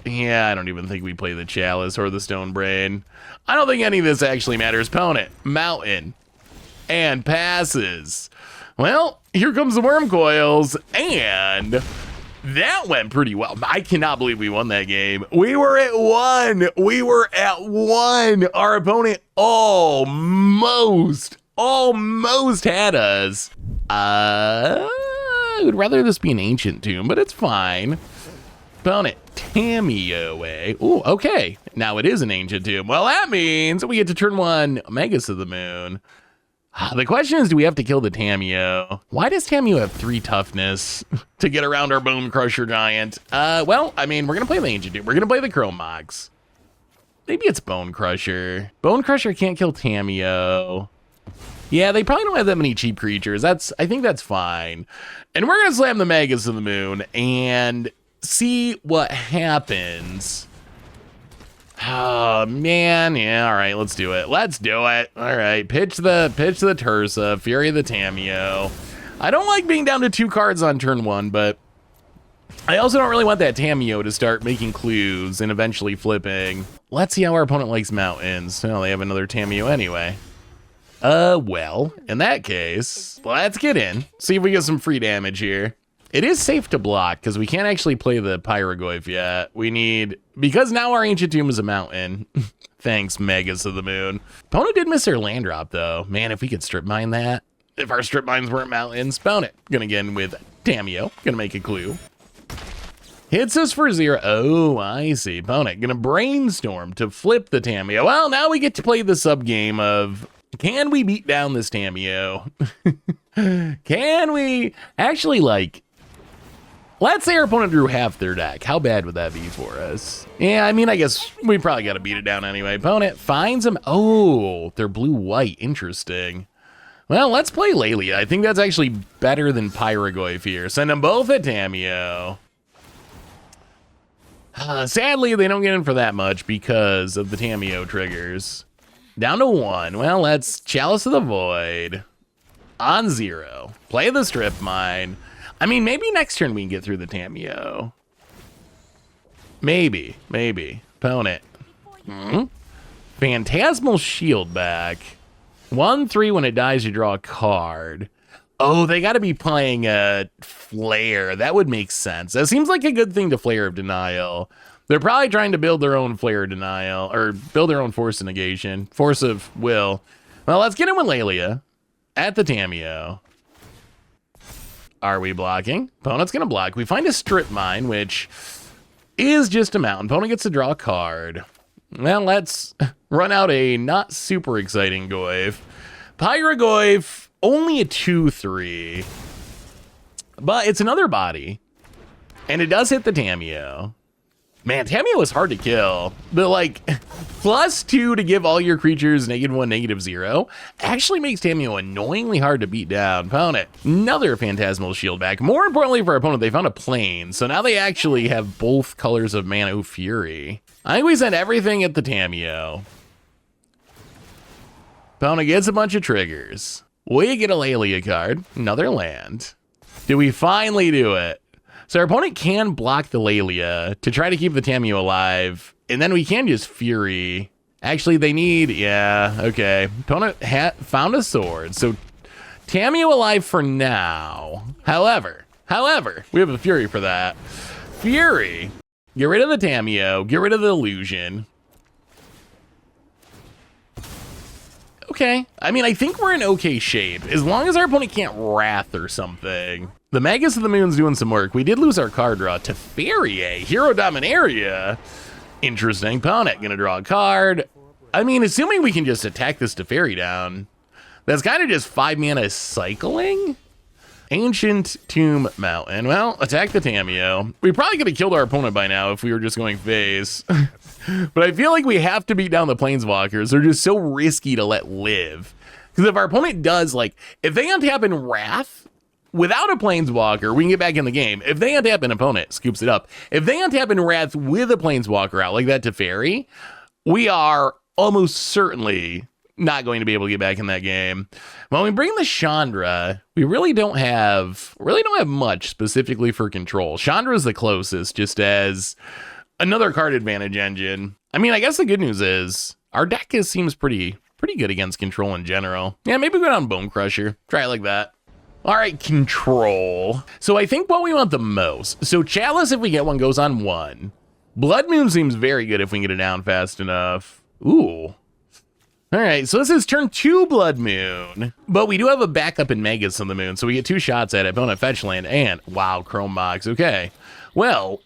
Yeah, I don't even think we play the Chalice or the Stone Brain. I don't think any of this actually matters. Opponent, Mountain, and passes. Well, here comes the Worm Coils, and that went pretty well. I cannot believe we won that game. We were at 1. We were at 1. Our opponent almost had us. I would rather this be an Ancient Tomb, but it's fine. Opponent, Tamio. Ooh, okay. Now it is an Ancient Tomb. Well, that means we get to turn 1 Magus of the Moon. The question is, do we have to kill the Tamio? Why does Tamio have 3 toughness to get around our Bone Crusher Giant? Well, I mean, we're going to play the Ancient Tomb. We're going to play the Chrome Mox. Maybe it's Bone Crusher. Bone Crusher can't kill Tamio. Yeah, they probably don't have that many cheap creatures. I think that's fine. And we're going to slam the Magus of the Moon and see what happens. Oh man, yeah, all right, let's do it. Let's do it. All right, pitch the Tursa, Fury the Tamio. I don't like being down to 2 cards on turn 1, but I also don't really want that Tamio to start making clues and eventually flipping. Let's see how our opponent likes mountains. Oh, they have another Tamio anyway. Well, in that case, let's get in. See if we get some free damage here. It is safe to block because we can't actually play the Pyrogoyf yet. We need, because now our Ancient Tomb is a mountain. Thanks, Magus of the Moon. Opponent did miss their land drop though. Man, if we could strip mine that. If our strip mines weren't mountains, Opponent gonna get in with Tamio, gonna make a clue. Hits us for 0. Oh, I see. Opponent gonna brainstorm to flip the Tamio. Well, now we get to play the sub game of, can we beat down this Tamio? Can we actually, like, let's say our opponent drew half their deck. How bad would that be for us? Yeah, I mean, I guess we probably got to beat it down anyway. Opponent finds them. Oh, they're blue-white. Interesting. Well, let's play Lelia. I think that's actually better than Pyrogoyf here. Send them both at Tamio. Sadly, they don't get in for that much because of the Tamio triggers. Down to 1. Well, let's Chalice of the Void. On 0. Play the Strip Mine. I mean, maybe next turn we can get through the Tamio. Maybe. Opponent. Phantasmal Shield back. 1/3 when it dies, you draw a card. Oh, they got to be playing a Flare. That would make sense. That seems like a good thing to Flare of Denial. They're probably trying to build their own Flare of Denial, or build their own Force of Negation. Force of Will. Well, let's get in with Lelia at the Tamio. Are we blocking? Opponent's going to block. We find a Strip Mine, which is just a mountain. Opponent gets to draw a card. Well, let's run out a not super exciting Goyf. Pyrogoyf, only a 2/3. But it's another body. And it does hit the Tamio. Man, Tamio is hard to kill. But like, +2 to give all your creatures -1, -0 actually makes Tamio annoyingly hard to beat down. Opponent, another Phantasmal Shield back. More importantly for our opponent, they found a plane. So now they actually have both colors of mana. Oh, Fury. I think we send everything at the Tamio. Opponent gets a bunch of triggers. We get a Lelia card, another land. Do we finally do it? So our opponent can block the Lelia to try to keep the Tamio alive, and then we can just Fury. Actually, they need, yeah, okay. Opponent found a sword, so Tamio alive for now. However, we have a Fury for that. Fury, get rid of the Tamio, get rid of the illusion. Okay, I mean, I think we're in okay shape, as long as our opponent can't Wrath or something. The Magus of the Moon's doing some work. We did lose our card draw to Teferi, Hero Dominaria. Interesting. Opponent gonna draw a card. I mean, assuming we can just attack this Teferi down, that's kind of just 5 mana cycling. Ancient Tomb Mountain. Well, attack the Tamio. We probably could have killed our opponent by now if we were just going face. But I feel like we have to beat down the Planeswalkers. They're just so risky to let live. Because if our opponent does, like, if they untap in Wrath, without a Planeswalker, we can get back in the game. If they untap an opponent, scoops it up. If they untap in Wrath with a Planeswalker out, like that Teferi, we are almost certainly not going to be able to get back in that game. When we bring the Chandra, we really don't have much specifically for control. Chandra is the closest, just as Another card advantage engine. I mean, I guess the good news is our deck seems pretty good against control in general. Yeah, maybe go down Bone Crusher. Try it like that. All right, control. So I think what we want the most. So Chalice, if we get one, goes on 1. Blood Moon seems very good if we can get it down fast enough. Ooh. All right, so this is turn 2 Blood Moon, but we do have a backup in Magus on the Moon, so we get 2 shots at it. Opponent fetch land, and wow, Chrome Mox. Okay, well,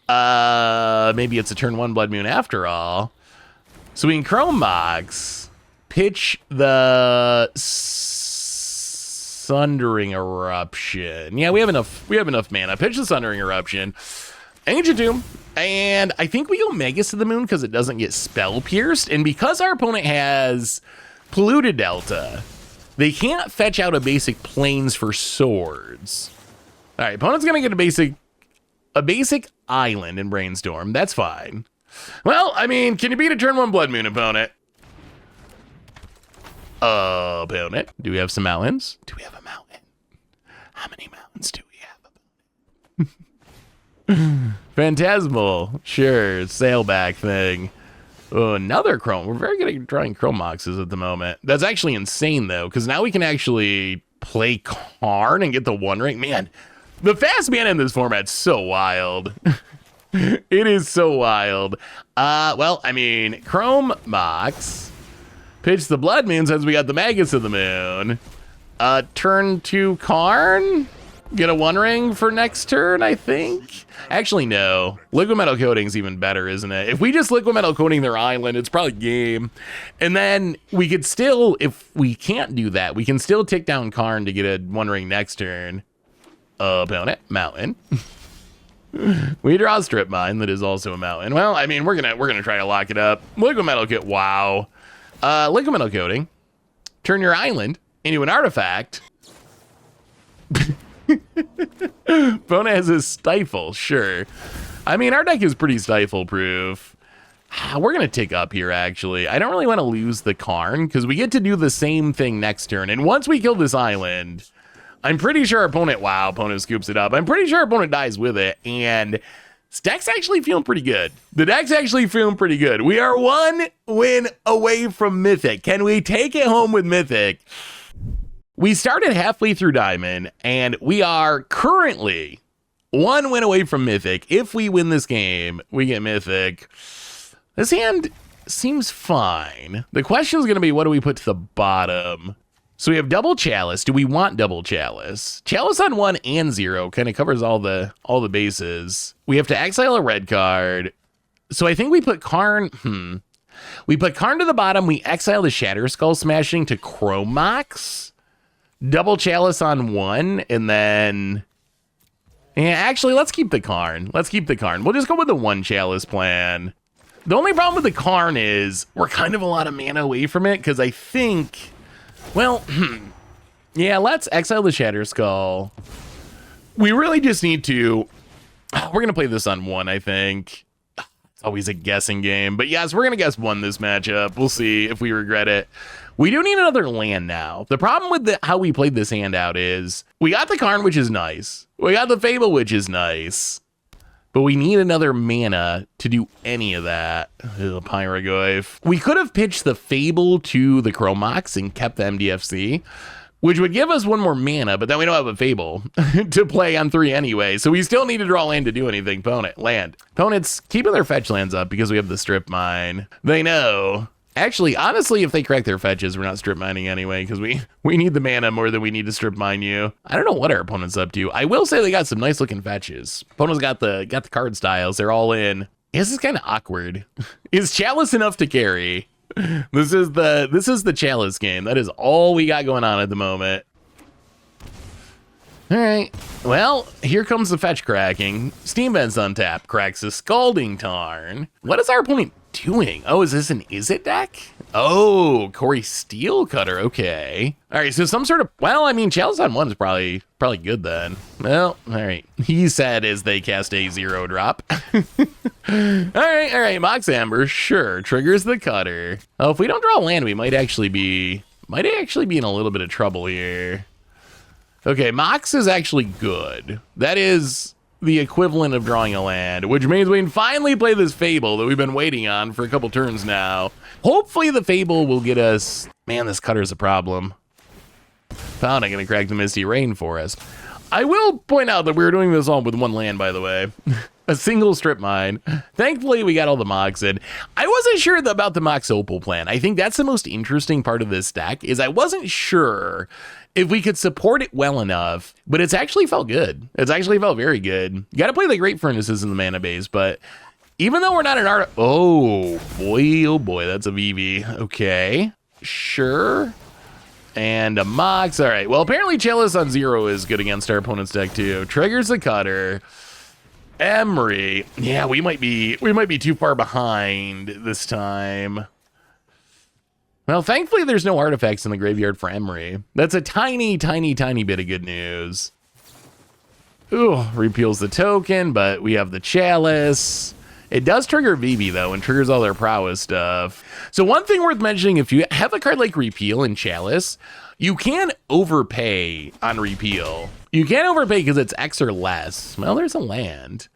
maybe it's a turn 1 Blood Moon after all. So we can Chrome Mox, pitch the Sundering Eruption. Yeah, we have enough mana. Pitch the Sundering Eruption, Ancient Tomb. And I think we go Magus to the Moon because it doesn't get spell pierced. And because our opponent has Polluted Delta, they can't fetch out a basic Plains for Swords. All right, opponent's going to get a basic Island in Brainstorm. That's fine. Well, I mean, can you beat a turn 1 Blood Moon, opponent? Opponent. Do we have some mountains? Do we have a mountain? How many mountains do we have? Phantasmal, sure, sailback thing. Oh, another Chrome. We're very good at drawing Chrome Moxes at the moment. That's actually insane, though, because now we can actually play Karn and get the One Ring. Man, the fast mana in this format's so wild. It is so wild. Well, I mean, Chrome Mox. Pitch the Blood Moon since we got the Magus of the Moon. Turn 2 Karn. Get a One Ring for next turn, I think. Actually, no. Liquid Metal Coating's even better, isn't it? If we just Liquid Metal Coating their island, it's probably game. And then we could still, if we can't do that, we can still tick down Karn to get a One Ring next turn. Opponent, mountain. We draw Strip Mine, that is also a mountain. Well, I mean, we're gonna try to lock it up. Liquid Metal Coat, wow. Liquid Metal Coating. Turn your island into an artifact. Opponent has a Stifle, sure. I mean, our deck is pretty Stifle proof. We're going to tick up here, actually. I don't really want to lose the Karn, because we get to do the same thing next turn. And once we kill this island, I'm pretty sure our opponent, wow, opponent scoops it up. I'm pretty sure our opponent dies with it. And this deck's actually feeling pretty good. The deck's actually feeling pretty good. We are 1 win away from Mythic. Can we take it home with Mythic? We started halfway through Diamond, and we are currently 1 win away from Mythic. If we win this game, we get Mythic. This hand seems fine. The question is going to be, what do we put to the bottom? So we have double Chalice. Do we want double Chalice? Chalice on 1 and 0 kind of covers all the bases. We have to exile a red card. So I think we put Karn. We put Karn to the bottom. We exile the Shatter Skull Smashing to Chrome Mox. Double Chalice on 1, and then... Yeah, actually, let's keep the Karn. Let's keep the Karn. We'll just go with the 1 Chalice plan. The only problem with the Karn is we're kind of a lot of mana away from it, because I think... Well, yeah, let's exile the Shatter Skull. We really just need to... We're going to play this on 1, I think. It's always a guessing game. But yes, we're going to guess 1 this matchup. We'll see if we regret it. We do need another land now. The problem with how we played this hand out is we got the Karn, which is nice. We got the Fable, which is nice. But we need another mana to do any of that. Ugh, Pyrogoyf. We could have pitched the Fable to the Chrome Mox and kept the MDFC, which would give us 1 more mana, but then we don't have a Fable to play on 3 anyway. So we still need to draw land to do anything. Opponent, land. Opponent's keeping their fetch lands up because we have the Strip Mine. They know. Actually, honestly, if they correct their fetches, we're not strip mining anyway, because we need the mana more than we need to strip mine you. I don't know what our opponent's up to. I will say they got some nice looking fetches. Opponent's got the card styles. They're all in. This is kind of awkward. Is Chalice enough to carry? This is the Chalice game. That is all we got going on at the moment. All right. Well, here comes the fetch cracking. Steam Vent's untapped. Cracks a Scalding Tarn. What is our opponent doing? Oh, is this an Is It deck? Oh, Corey Steel Cutter. Okay. All right. So some sort of, well, I mean, Chalice on 1 is probably good then. Well, all right. He said as they cast a 0 drop. All right. Mox Amber, sure. Triggers the Cutter. Oh, if we don't draw land, we might actually be in a little bit of trouble here. Okay, Mox is actually good. That is the equivalent of drawing a land, which means we can finally play this Fable that we've been waiting on for a couple turns now. Hopefully the Fable will get us... Man, this Cutter's a problem. Found I'm going to crack the Misty Rainforest. I will point out that we were doing this all with one land, by the way. A single strip mine. Thankfully, we got all the Mox in. I wasn't sure about the Mox Opal plan. I think that's the most interesting part of this deck, is I wasn't sure if we could support it well enough, but it's actually felt good. It's actually felt very good. You got to play the Great Furnaces in the mana base, but even though we're not an art... Oh boy, that's a VV. Okay, sure. And a Mox. All right, well, apparently Chalice on 0 is good against our opponent's deck too. Triggers the Cutter. Emery. Yeah, we might be too far behind this time. Well, thankfully there's no artifacts in the graveyard for Emery. That's a tiny bit of good news. Ooh, repeals the token, but we have the Chalice. It does trigger VV though, and triggers all their prowess stuff. So one thing worth mentioning, if you have a card like Repeal and Chalice, you can overpay on Repeal. You can't overpay because it's X or less. Well, there's a land.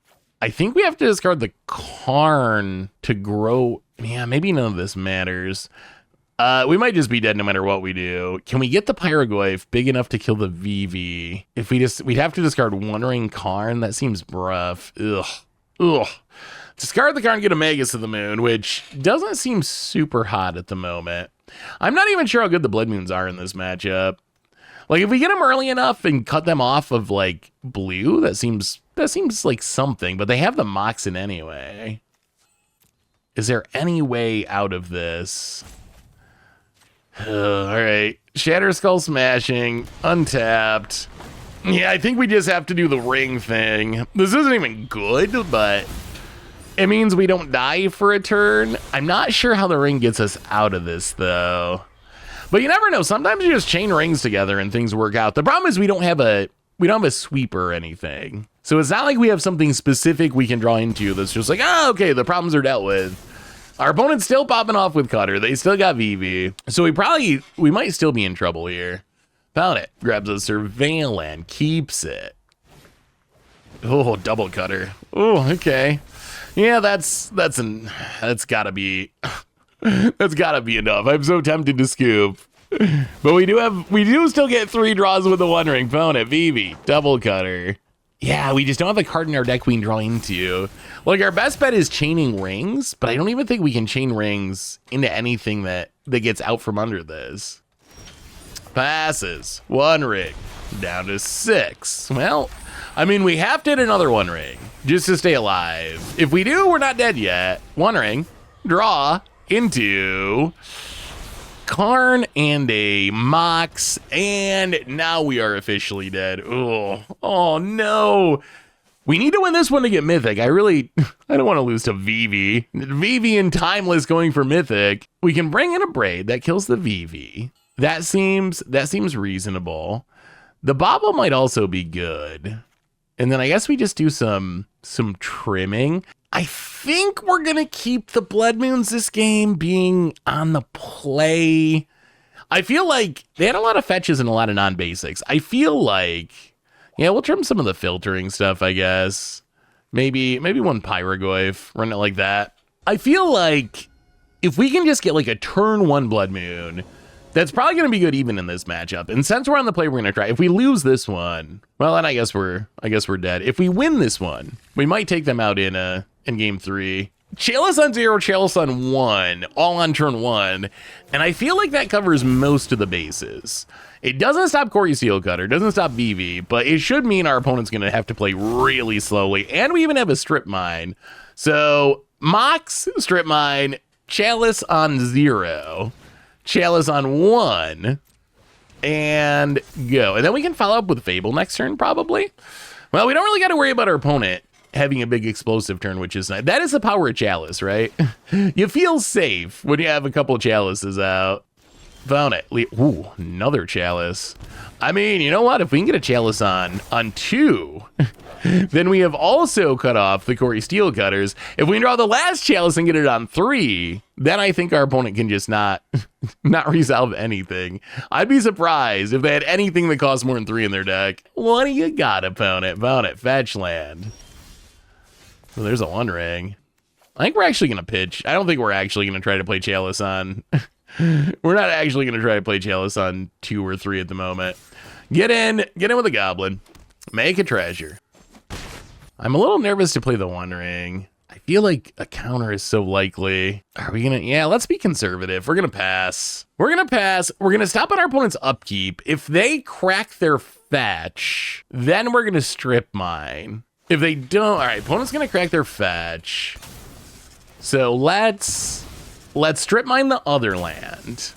I think we have to discard the Karn to grow. Yeah, maybe none of this matters. We might just be dead no matter what we do. Can we get the Pyrogoyf big enough to kill the VV? If we'd have to discard One Ring Karn. That seems rough. Ugh. Discard the Karn, get a Magus of the Moon, which doesn't seem super hot at the moment. I'm not even sure how good the Blood Moons are in this matchup. Like, if we get them early enough and cut them off of, like, blue, that seems like something, but they have the Moxen anyway. Is there any way out of this? All right. Shatter Skull Smashing, untapped. Yeah, I think we just have to do the ring thing. This isn't even good, but it means we don't die for a turn. I'm not sure how the ring gets us out of this, though. But you never know. Sometimes you just chain rings together and things work out. The problem is we don't have a sweeper or anything. So it's not like we have something specific we can draw into that's just like, oh, okay, the problems are dealt with. Our opponent's still popping off with Cutter. They still got VV. So we might still be in trouble here. Found it. Grabs a Surveillant, keeps it. Oh, double Cutter. Oh, okay. Yeah, that's gotta be that's gotta be enough. I'm so tempted to scoop. But we do still get 3 draws with the One Ring. Found it. VV, double Cutter. Yeah, we just don't have a card in our deck we can draw into. Like, our best bet is chaining rings, but I don't even think we can chain rings into anything that gets out from under this. Passes. 1 ring. Down to 6. Well, I mean, we have to hit another 1 ring just to stay alive. If we do, we're not dead yet. 1 ring. Draw into Karn and a Mox, and now we are officially dead. Oh no. We need to win this one to get Mythic. I don't want to lose to VV. VV and Timeless going for Mythic. We can bring in a Braid that kills the VV. That seems reasonable. The Bobble might also be good. And then I guess we just do some trimming. I think we're going to keep the Blood Moons this game being on the play. I feel like they had a lot of fetches and a lot of non-basics. I feel like, yeah, we'll trim some of the filtering stuff, I guess. Maybe 1 Pyrogoyf, run it like that. I feel like if we can just get like a turn 1 Blood Moon, that's probably going to be good even in this matchup. And since we're on the play, we're going to try. If we lose this one, well, then I guess we're dead. If we win this one, we might take them out in game 3. Chalice on 0, Chalice on 1, all on turn 1. And I feel like that covers most of the bases. It doesn't stop Corey Steelcutter, doesn't stop VV, but it should mean our opponent's going to have to play really slowly. And we even have a Strip Mine. So Mox, Strip Mine, Chalice on 0, Chalice on 1, and go. And then we can follow up with Fable next turn, probably. Well, we don't really got to worry about our opponent having a big explosive turn, which is nice. That is the power of Chalice, right? You feel safe when you have a couple Chalices out. Found it. Ooh, another Chalice. I mean, you know what? If we can get a Chalice on 2, then we have also cut off the Corey Steelcutters. If we can draw the last Chalice and get it on 3, then I think our opponent can just not not resolve anything. I'd be surprised if they had anything that costs more than 3 in their deck. What do you got, opponent? Opponent, fetch land. So there's a One Ring. I think we're actually going to pitch. I don't think we're actually going to try to play Chalice on... we're not actually going to try to play Chalice on 2 or 3 at the moment. Get in with a Goblin. Make a treasure. I'm a little nervous to play the One Ring. I feel like a counter is so likely. Are we going to... Yeah, let's be conservative. We're going to pass. We're going to pass. We're going to stop on our opponent's upkeep. If they crack their fetch, then we're going to strip mine. If they don't... All right, opponent's going to crack their fetch. So let's strip mine the other land.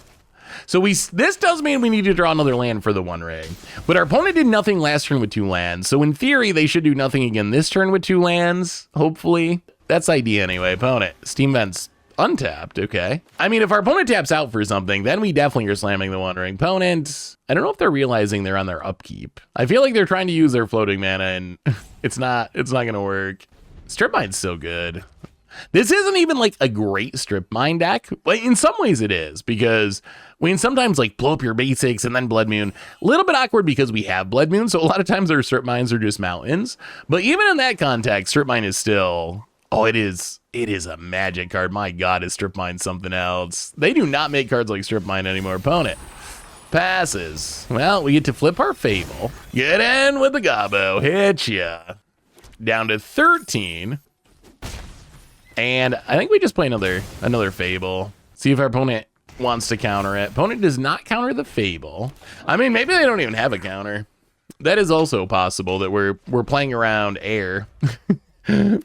So this does mean we need to draw another land for the One Ring. But our opponent did nothing last turn with 2 lands. So in theory, they should do nothing again this turn with 2 lands, hopefully. That's idea anyway. Opponent, Steam Vent's untapped, okay. I mean, if our opponent taps out for something, then we definitely are slamming the One Ring. Opponent, I don't know if they're realizing they're on their upkeep. I feel like they're trying to use their floating mana and it's not gonna work. Strip Mine's so good. This isn't even like a great strip mine deck, but in some ways it is, because we can sometimes like blow up your basics and then Blood Moon. A little bit awkward because we have Blood Moon, so a lot of times our strip mines are just mountains. But even in that context, strip mine is still, oh, it is a magic card. My God, is strip mine something else. They do not make cards like strip mine anymore. Opponent passes. Well, we get to flip our Fable. Get in with the Gobbo. Hit ya. Down to 13. And I think we just play another Fable. See if our opponent wants to counter it. Opponent does not counter the Fable. I mean, maybe they don't even have a counter. That is also possible, that we're playing around air.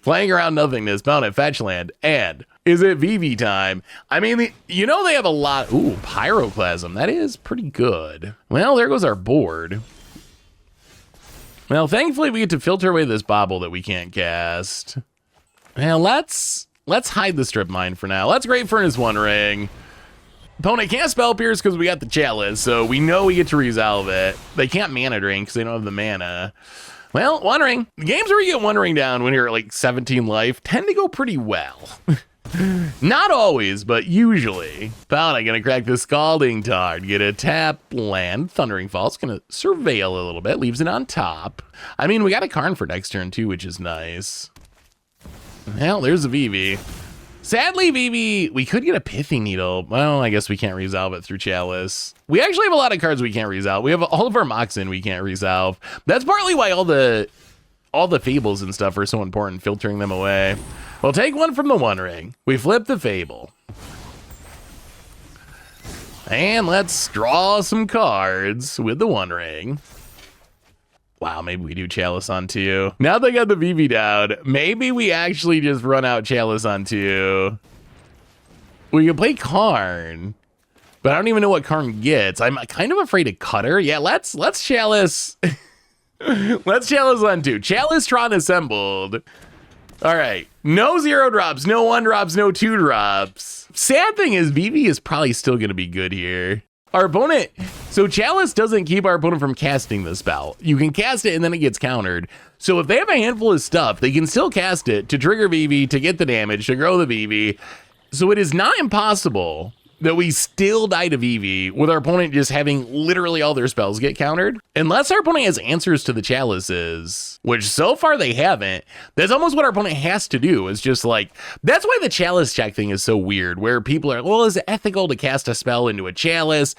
Playing around nothingness. Opponent, fetch land. And is it VV time? I mean, you know they have a lot. Ooh, Pyroclasm. That is pretty good. Well, there goes our board. Well, thankfully we get to filter away this Bobble that we can't cast. Well, let's hide the strip mine for now. Let's Great Furnace One Ring. Opponent can't Spell Pierce because we got the Chalice, so we know we get to resolve it. They can't Mana Drain because they don't have the mana. Well, One Ring. The games where you get One Ring down when you're at like 17 life tend to go pretty well. Not always, but usually. Opponent gonna crack the Scalding Tarn. Get a tap land. Thundering Falls gonna surveil a little bit. Leaves it on top. I mean, we got a Karn for next turn too, which is nice. Well, there's a VV. Sadly, VV, we could get a Pithing Needle. Well, I guess we can't resolve it through Chalice. We actually have a lot of cards we can't resolve. We have all of our Moxen we can't resolve. That's partly why all the Fables and stuff are so important, filtering them away. We'll take one from the One Ring. We flip the Fable. And let's draw some cards with the One Ring. Wow, maybe we do Chalice on 2. Now they got the VV down, maybe we actually just run out Chalice on 2. We can play Karn, but I don't even know what Karn gets. I'm kind of afraid of Cutter. Yeah, let's Chalice. Let's Chalice on 2. Chalice-tron assembled. All right, no 0 drops, no 1 drops, no 2 drops. Sad thing is VV is probably still gonna be good here. Our opponent, so Chalice doesn't keep our opponent from casting the spell. You can cast it and then it gets countered. So if they have a handful of stuff, they can still cast it to trigger VV, to get the damage, to grow the VV. So it is not impossible that we still die to VV with our opponent just having literally all their spells get countered. Unless our opponent has answers to the Chalices, which so far they haven't. That's almost what our opponent has to do, is just like, that's why the Chalice check thing is so weird, where people are, well, is it ethical to cast a spell into a Chalice?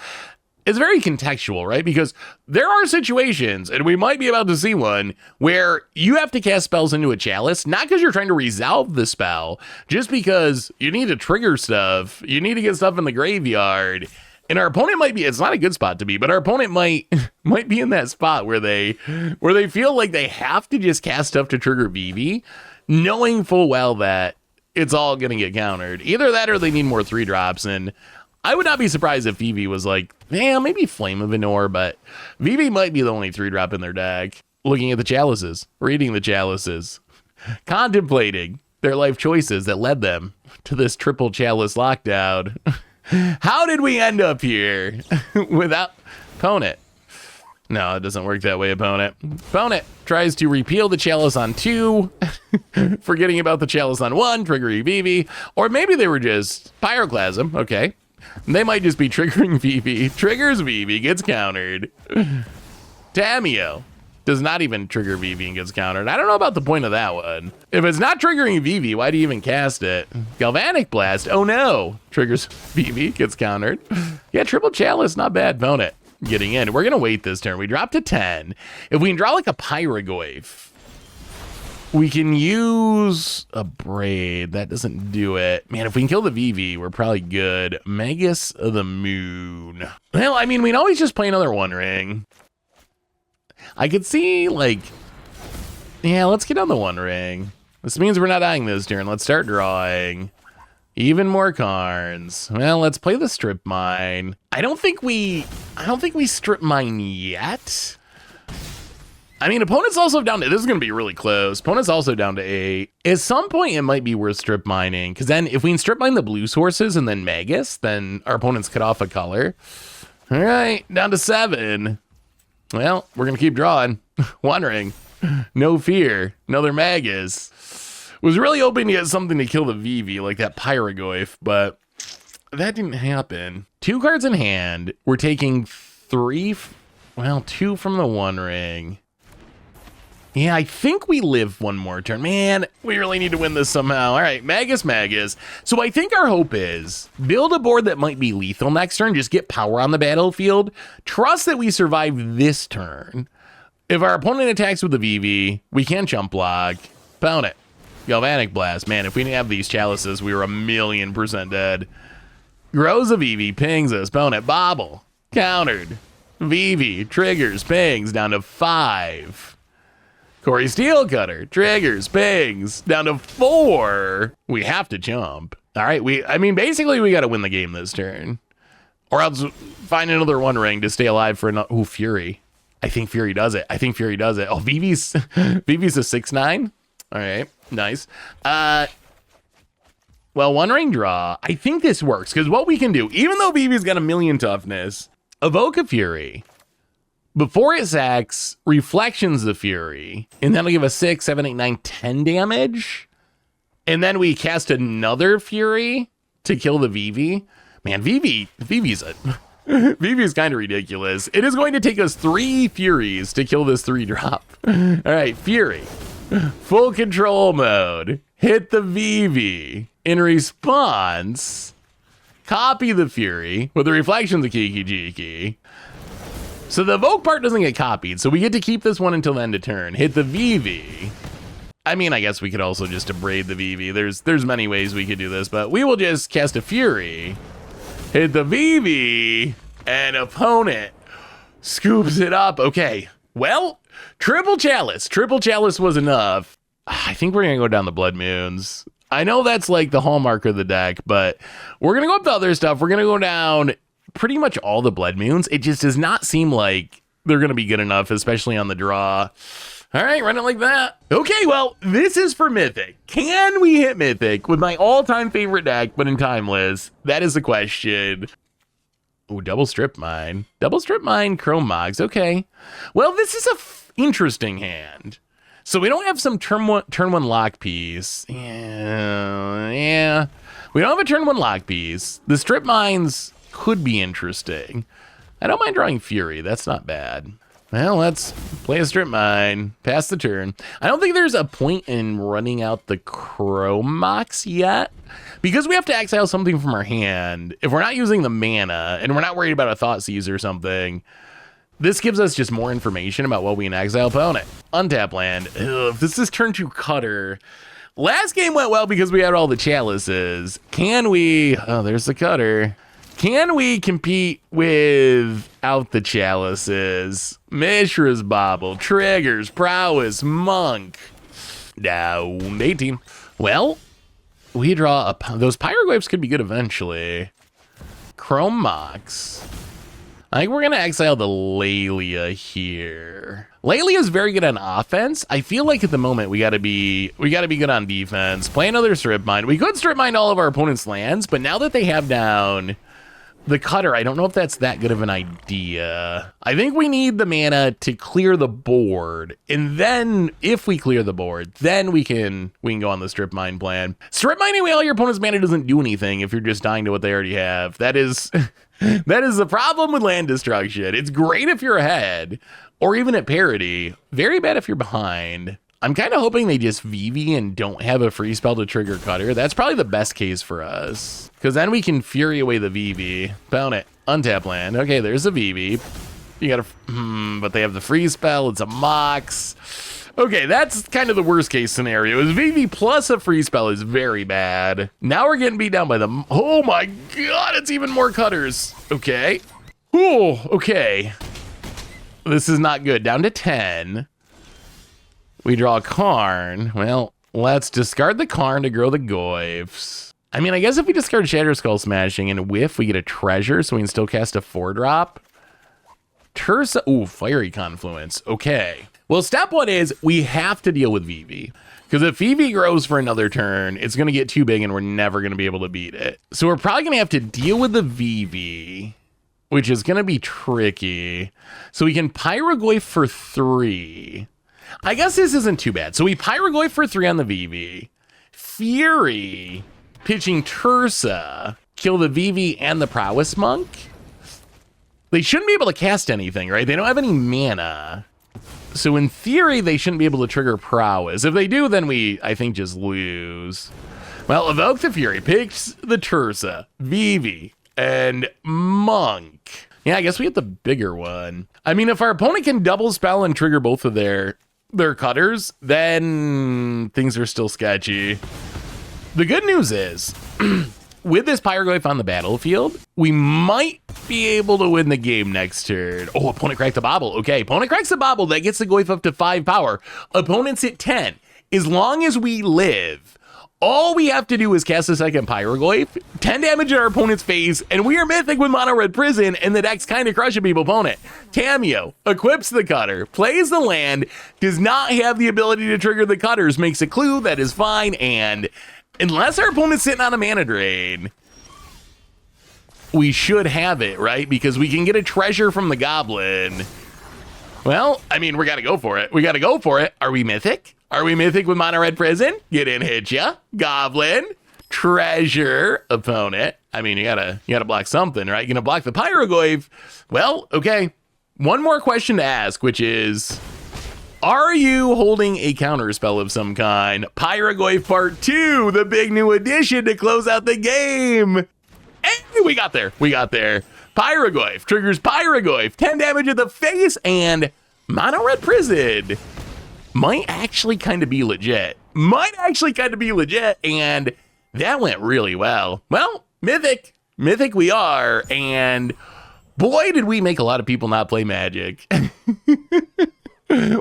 It's very contextual, right? Because there are situations, and we might be about to see one, where you have to cast spells into a Chalice, not because you're trying to resolve the spell, just because you need to trigger stuff, you need to get stuff in the graveyard, and our opponent might be, it's not a good spot to be, but our opponent might be in that spot where they feel like they have to just cast stuff to trigger VV, knowing full well that it's all going to get countered. Either that or they need more 3 drops, and I would not be surprised if VV was like, yeah, maybe Flame of Venor, but VV might be the only 3 drop in their deck. Looking at the Chalices, reading the Chalices, contemplating their life choices that led them to this triple Chalice lockdown. How did we end up here without opponent? No, it doesn't work that way, opponent. Opponent tries to repeal the Chalice on 2, forgetting about the Chalice on 1, triggering VV, or maybe they were just Pyroclasm. Okay. They might just be triggering Vivi. Triggers Vivi, gets countered. Tamio does not even trigger Vivi and gets countered. I don't know about the point of that one. If it's not triggering Vivi, why do you even cast it? Galvanic Blast, oh no. Triggers Vivi, gets countered. Yeah, Triple Chalice, not bad opponent getting in. We're gonna wait this turn. We drop to 10. If we can draw like a Pyrogoyf, we can use a Braid. That doesn't do it. Man, if we can kill the Vivi, we're probably good. Magus of the Moon. Well, I mean, we can always just play another One Ring. I could see, like, yeah, let's get on the One Ring. This means we're not dying this turn. Let's start drawing. Even more cards. Well, let's play the Strip Mine. I don't think we Strip Mine yet. I mean, opponent's also down to, this is going to be really close. Opponent's also down to 8. At some point, it might be worth strip mining, because then if we can strip mine the blue sources and then Magus, then our opponent's cut off a color. All right, down to 7. Well, we're going to keep drawing. One Ring. No fear. Another Magus. Was really hoping to get something to kill the Vivi, like that Pyrogoyf, but that didn't happen. 2 cards in hand. We're taking 2 from the One Ring. Yeah, I think we live one more turn. Man, we really need to win this somehow. All right, Magus. So I think our hope is build a board that might be lethal next turn, just get power on the battlefield. Trust that we survive this turn. If our opponent attacks with the Vivi, we can jump block. Pound it. Galvanic Blast. Man, if we didn't have these chalices, we were 1,000,000% dead. Grows a Vivi, pings us. Pound it. Bobble. Countered. Vivi, triggers, pings, down to 5. Corey Steelcutter, triggers, pings, down to 4. We have to jump. All right, basically we got to win the game this turn. Or else find another One Ring to stay alive for another. Ooh, Fury. I think Fury does it. Oh, Vivi's a 6/9. All right, nice. Well, One Ring draw. I think this works, because what we can do, even though Vivi's got 1,000,000 toughness, evoke a Fury. Before it sacks, Reflections the Fury, and that'll give us 6, 7, 8, 9, 10 damage. And then we cast another Fury to kill the Vivi. Man, Vivi's kind of ridiculous. It is going to take us 3 Furies to kill this 3-drop. All right, Fury. Full control mode. Hit the Vivi. In response, copy the Fury with the Reflections of Kiki Jiki. So the evoke part doesn't get copied, so we get to keep this one until the end of turn. Hit the Vivi. I mean, I guess we could also just abrade the Vivi. There's many ways we could do this, but we will just cast a Fury. Hit the Vivi, and opponent scoops it up. Okay, well, Triple Chalice. Triple Chalice was enough. I think we're going to go down the Blood Moons. I know that's like the hallmark of the deck, but we're going to go up to other stuff. We're going to go down pretty much all the Blood Moons. It just does not seem like they're going to be good enough, especially on the draw. All right, run it like that. Okay, well, this is for Mythic. Can we hit Mythic with my all-time favorite deck, but in Timeless? That is the question. Ooh, double Strip Mine. Double Strip Mine, Chrome Mogs. Okay. Well, this is a interesting hand. So we don't have some turn one lock piece. Yeah. We don't have a turn 1 lock piece. The Strip Mines could be interesting. I don't mind drawing Fury. That's not bad. Well, let's play a Strip Mine. Pass the turn. I don't think there's a point in running out the Chrome Mox yet, because we have to exile something from our hand. If we're not using the mana and we're not worried about a Thoughtseize or something, this gives us just more information about what we can exile opponent. Untap land. Ugh, if this is turn 2 Cutter. Last game went well because we had all the chalices. Can we? Oh, there's the Cutter. Can we compete without the chalices? Mishra's Bobble, triggers, prowess, monk. Down 18. Well, we draw those Pyrogoyfs could be good eventually. Chrome Mox. I think we're gonna exile the Lelia here. Lelia is very good on offense. I feel like at the moment we gotta be good on defense. Play another Strip Mine. We could Strip Mine all of our opponent's lands, but now that they have down the cutter, I don't know if that's that good of an idea. I think we need the mana to clear the board. And then if we clear the board, then we can go on the strip mine plan. Strip mining away all your opponent's mana doesn't do anything if you're just dying to what they already have. That is the problem with land destruction. It's great if you're ahead or even at parity. Very bad if you're behind. I'm kind of hoping they just VV and don't have a free spell to trigger cutter. That's probably the best case for us, because then we can Fury away the VV. Bound it. Untap land. Okay, there's a VV. You gotta, but they have the free spell. It's a Mox. Okay, that's kind of the worst case scenario. Is VV plus a free spell is very bad. Now we're getting beat down by the, oh my God, it's even more cutters. Okay. Ooh, okay. This is not good. Down to 10. We draw a Karn. Well, let's discard the Karn to grow the Goyfs. I mean, I guess if we discard Shatter Skull Smashing and whiff, we get a treasure, so we can still cast a 4-drop. Tursa, ooh, Fiery Confluence. Okay. Well, step one is we have to deal with VV. Because if VV grows for another turn, it's going to get too big and we're never going to be able to beat it. So we're probably going to have to deal with the VV, which is going to be tricky. So we can Pyrogoyf for 3. I guess this isn't too bad. So we Pyrogoyf for 3 on the VV. Fury, pitching Tursa, kill the VV and the Prowess Monk. They shouldn't be able to cast anything, right? They don't have any mana. So in theory, they shouldn't be able to trigger Prowess. If they do, then we, I think, just lose. Well, Evoke the Fury, picks the Tursa, VV, and Monk. Yeah, I guess we get the bigger one. I mean, if our opponent can double spell and trigger both of their cutters, then things are still sketchy. The good news is, with this Pyrogoyf on the battlefield, we might be able to win the game next turn. Oh, opponent cracked the bobble. Okay, opponent cracks the bobble. That gets the Goyf up to 5 power. Opponent's at 10. As long as we live, all we have to do is cast a second Pyrogoyf, 10 damage in our opponent's face, and we are mythic with Mono Red Prison, and the deck's kind of crushing people opponent. Tamio equips the cutter, plays the land, does not have the ability to trigger the cutters, makes a clue, that is fine, and unless our opponent's sitting on a mana drain, we should have it, right? Because we can get a treasure from the goblin. Well, I mean, we gotta go for it. We gotta go for it. Are we mythic? Are we mythic with Mono Red Prison? Get in, hit ya. Goblin, treasure, opponent. I mean, you gotta block something, right? You're gonna block the Pyrogoyf. Well, okay. One more question to ask, which is, are you holding a counter spell of some kind? Pyrogoyf Part 2, the big new addition to close out the game. Hey, we got there. We got there. Pyrogoyf triggers Pyrogoyf, 10 damage at the face, and Mono Red Prison might actually kind of be legit. And that went really well. Well, mythic we are, and boy, did we make a lot of people not play Magic.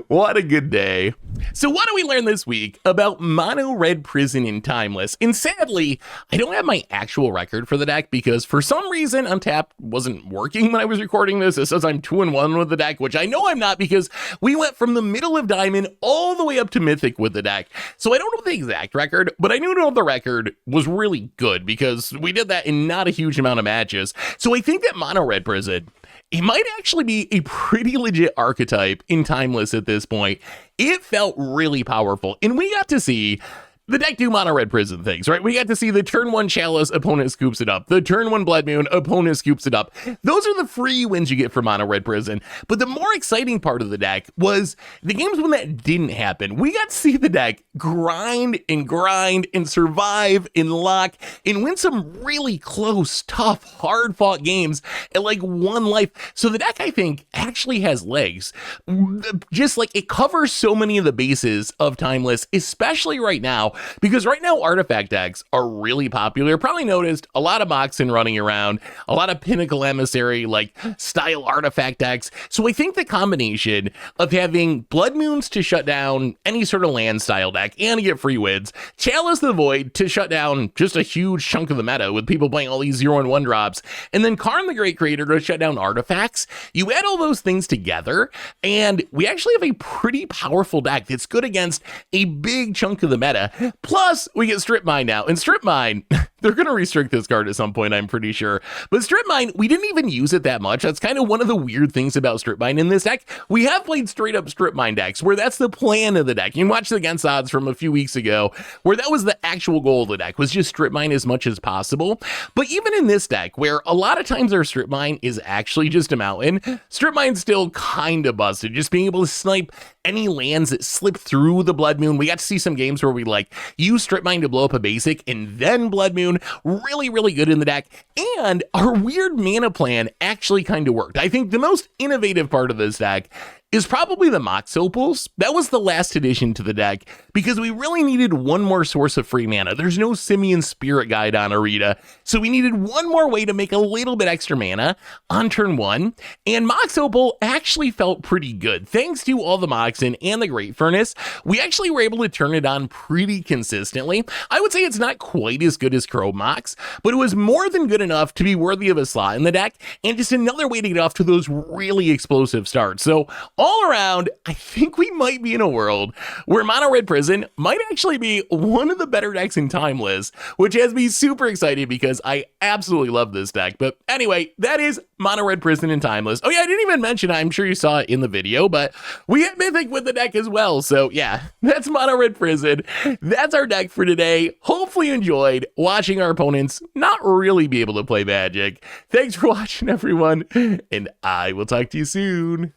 What a good day. So what do we learn this week about Mono Red Prison in Timeless? And sadly, I don't have my actual record for the deck because for some reason Untapped wasn't working when I was recording this. It says I'm 2-1 with the deck, which I know I'm not because we went from the middle of Diamond all the way up to Mythic with the deck. So I don't know the exact record, but I do know the record was really good because we did that in not a huge amount of matches. So I think that Mono Red Prison, it might actually be a pretty legit archetype in Timeless at this point. It felt really powerful, and we got to see the deck do Mono Red Prison things, right? We got to see the turn 1 Chalice, opponent scoops it up. The turn 1 Blood Moon, opponent scoops it up. Those are the free wins you get from Mono Red Prison. But the more exciting part of the deck was the games when that didn't happen. We got to see the deck grind and survive and lock and win some really close, tough, hard-fought games at like 1 life. So the deck, I think, actually has legs. Just like it covers so many of the bases of Timeless, especially right now. Because right now, artifact decks are really popular. Probably noticed a lot of Moxen running around, a lot of Pinnacle Emissary like style artifact decks. So I think the combination of having Blood Moons to shut down any sort of land style deck and get free wins, Chalice the Void to shut down just a huge chunk of the meta with people playing all these 0 and 1 drops, and then Karn the Great Creator to shut down artifacts. You add all those things together, and we actually have a pretty powerful deck that's good against a big chunk of the meta. Plus, we get Strip Mine now. And Strip Mine, they're going to restrict this card at some point, I'm pretty sure. But Strip Mine, we didn't even use it that much. That's kind of one of the weird things about Strip Mine in this deck. We have played straight up Strip Mine decks where that's the plan of the deck. You can watch the Against Odds from a few weeks ago where that was the actual goal of the deck, was just Strip Mine as much as possible. But even in this deck, where a lot of times our Strip Mine is actually just a mountain, Strip Mine's still kind of busted. Just being able to snipe any lands that slip through the Blood Moon. We got to see some games where we like use Strip Mine to blow up a basic and then Blood Moon. Really, really good in the deck. And our weird mana plan actually kind of worked. I think the most innovative part of this deck is probably the Mox Opals. That was the last addition to the deck because we really needed one more source of free mana. There's no Simian Spirit Guide on Arita, so we needed one more way to make a little bit extra mana on turn 1, and Mox Opal actually felt pretty good. Thanks to all the Moxen and the Great Furnace, we actually were able to turn it on pretty consistently. I would say it's not quite as good as Crow Mox, but it was more than good enough to be worthy of a slot in the deck, and just another way to get off to those really explosive starts. So all around, I think we might be in a world where Mono Red Prison might actually be one of the better decks in Timeless, which has me super excited because I absolutely love this deck. But anyway, that is Mono Red Prison in Timeless. Oh yeah, I didn't even mention, I'm sure you saw it in the video, but we had Mythic with the deck as well. So yeah, that's Mono Red Prison. That's our deck for today. Hopefully you enjoyed watching our opponents not really be able to play Magic. Thanks for watching, everyone, and I will talk to you soon.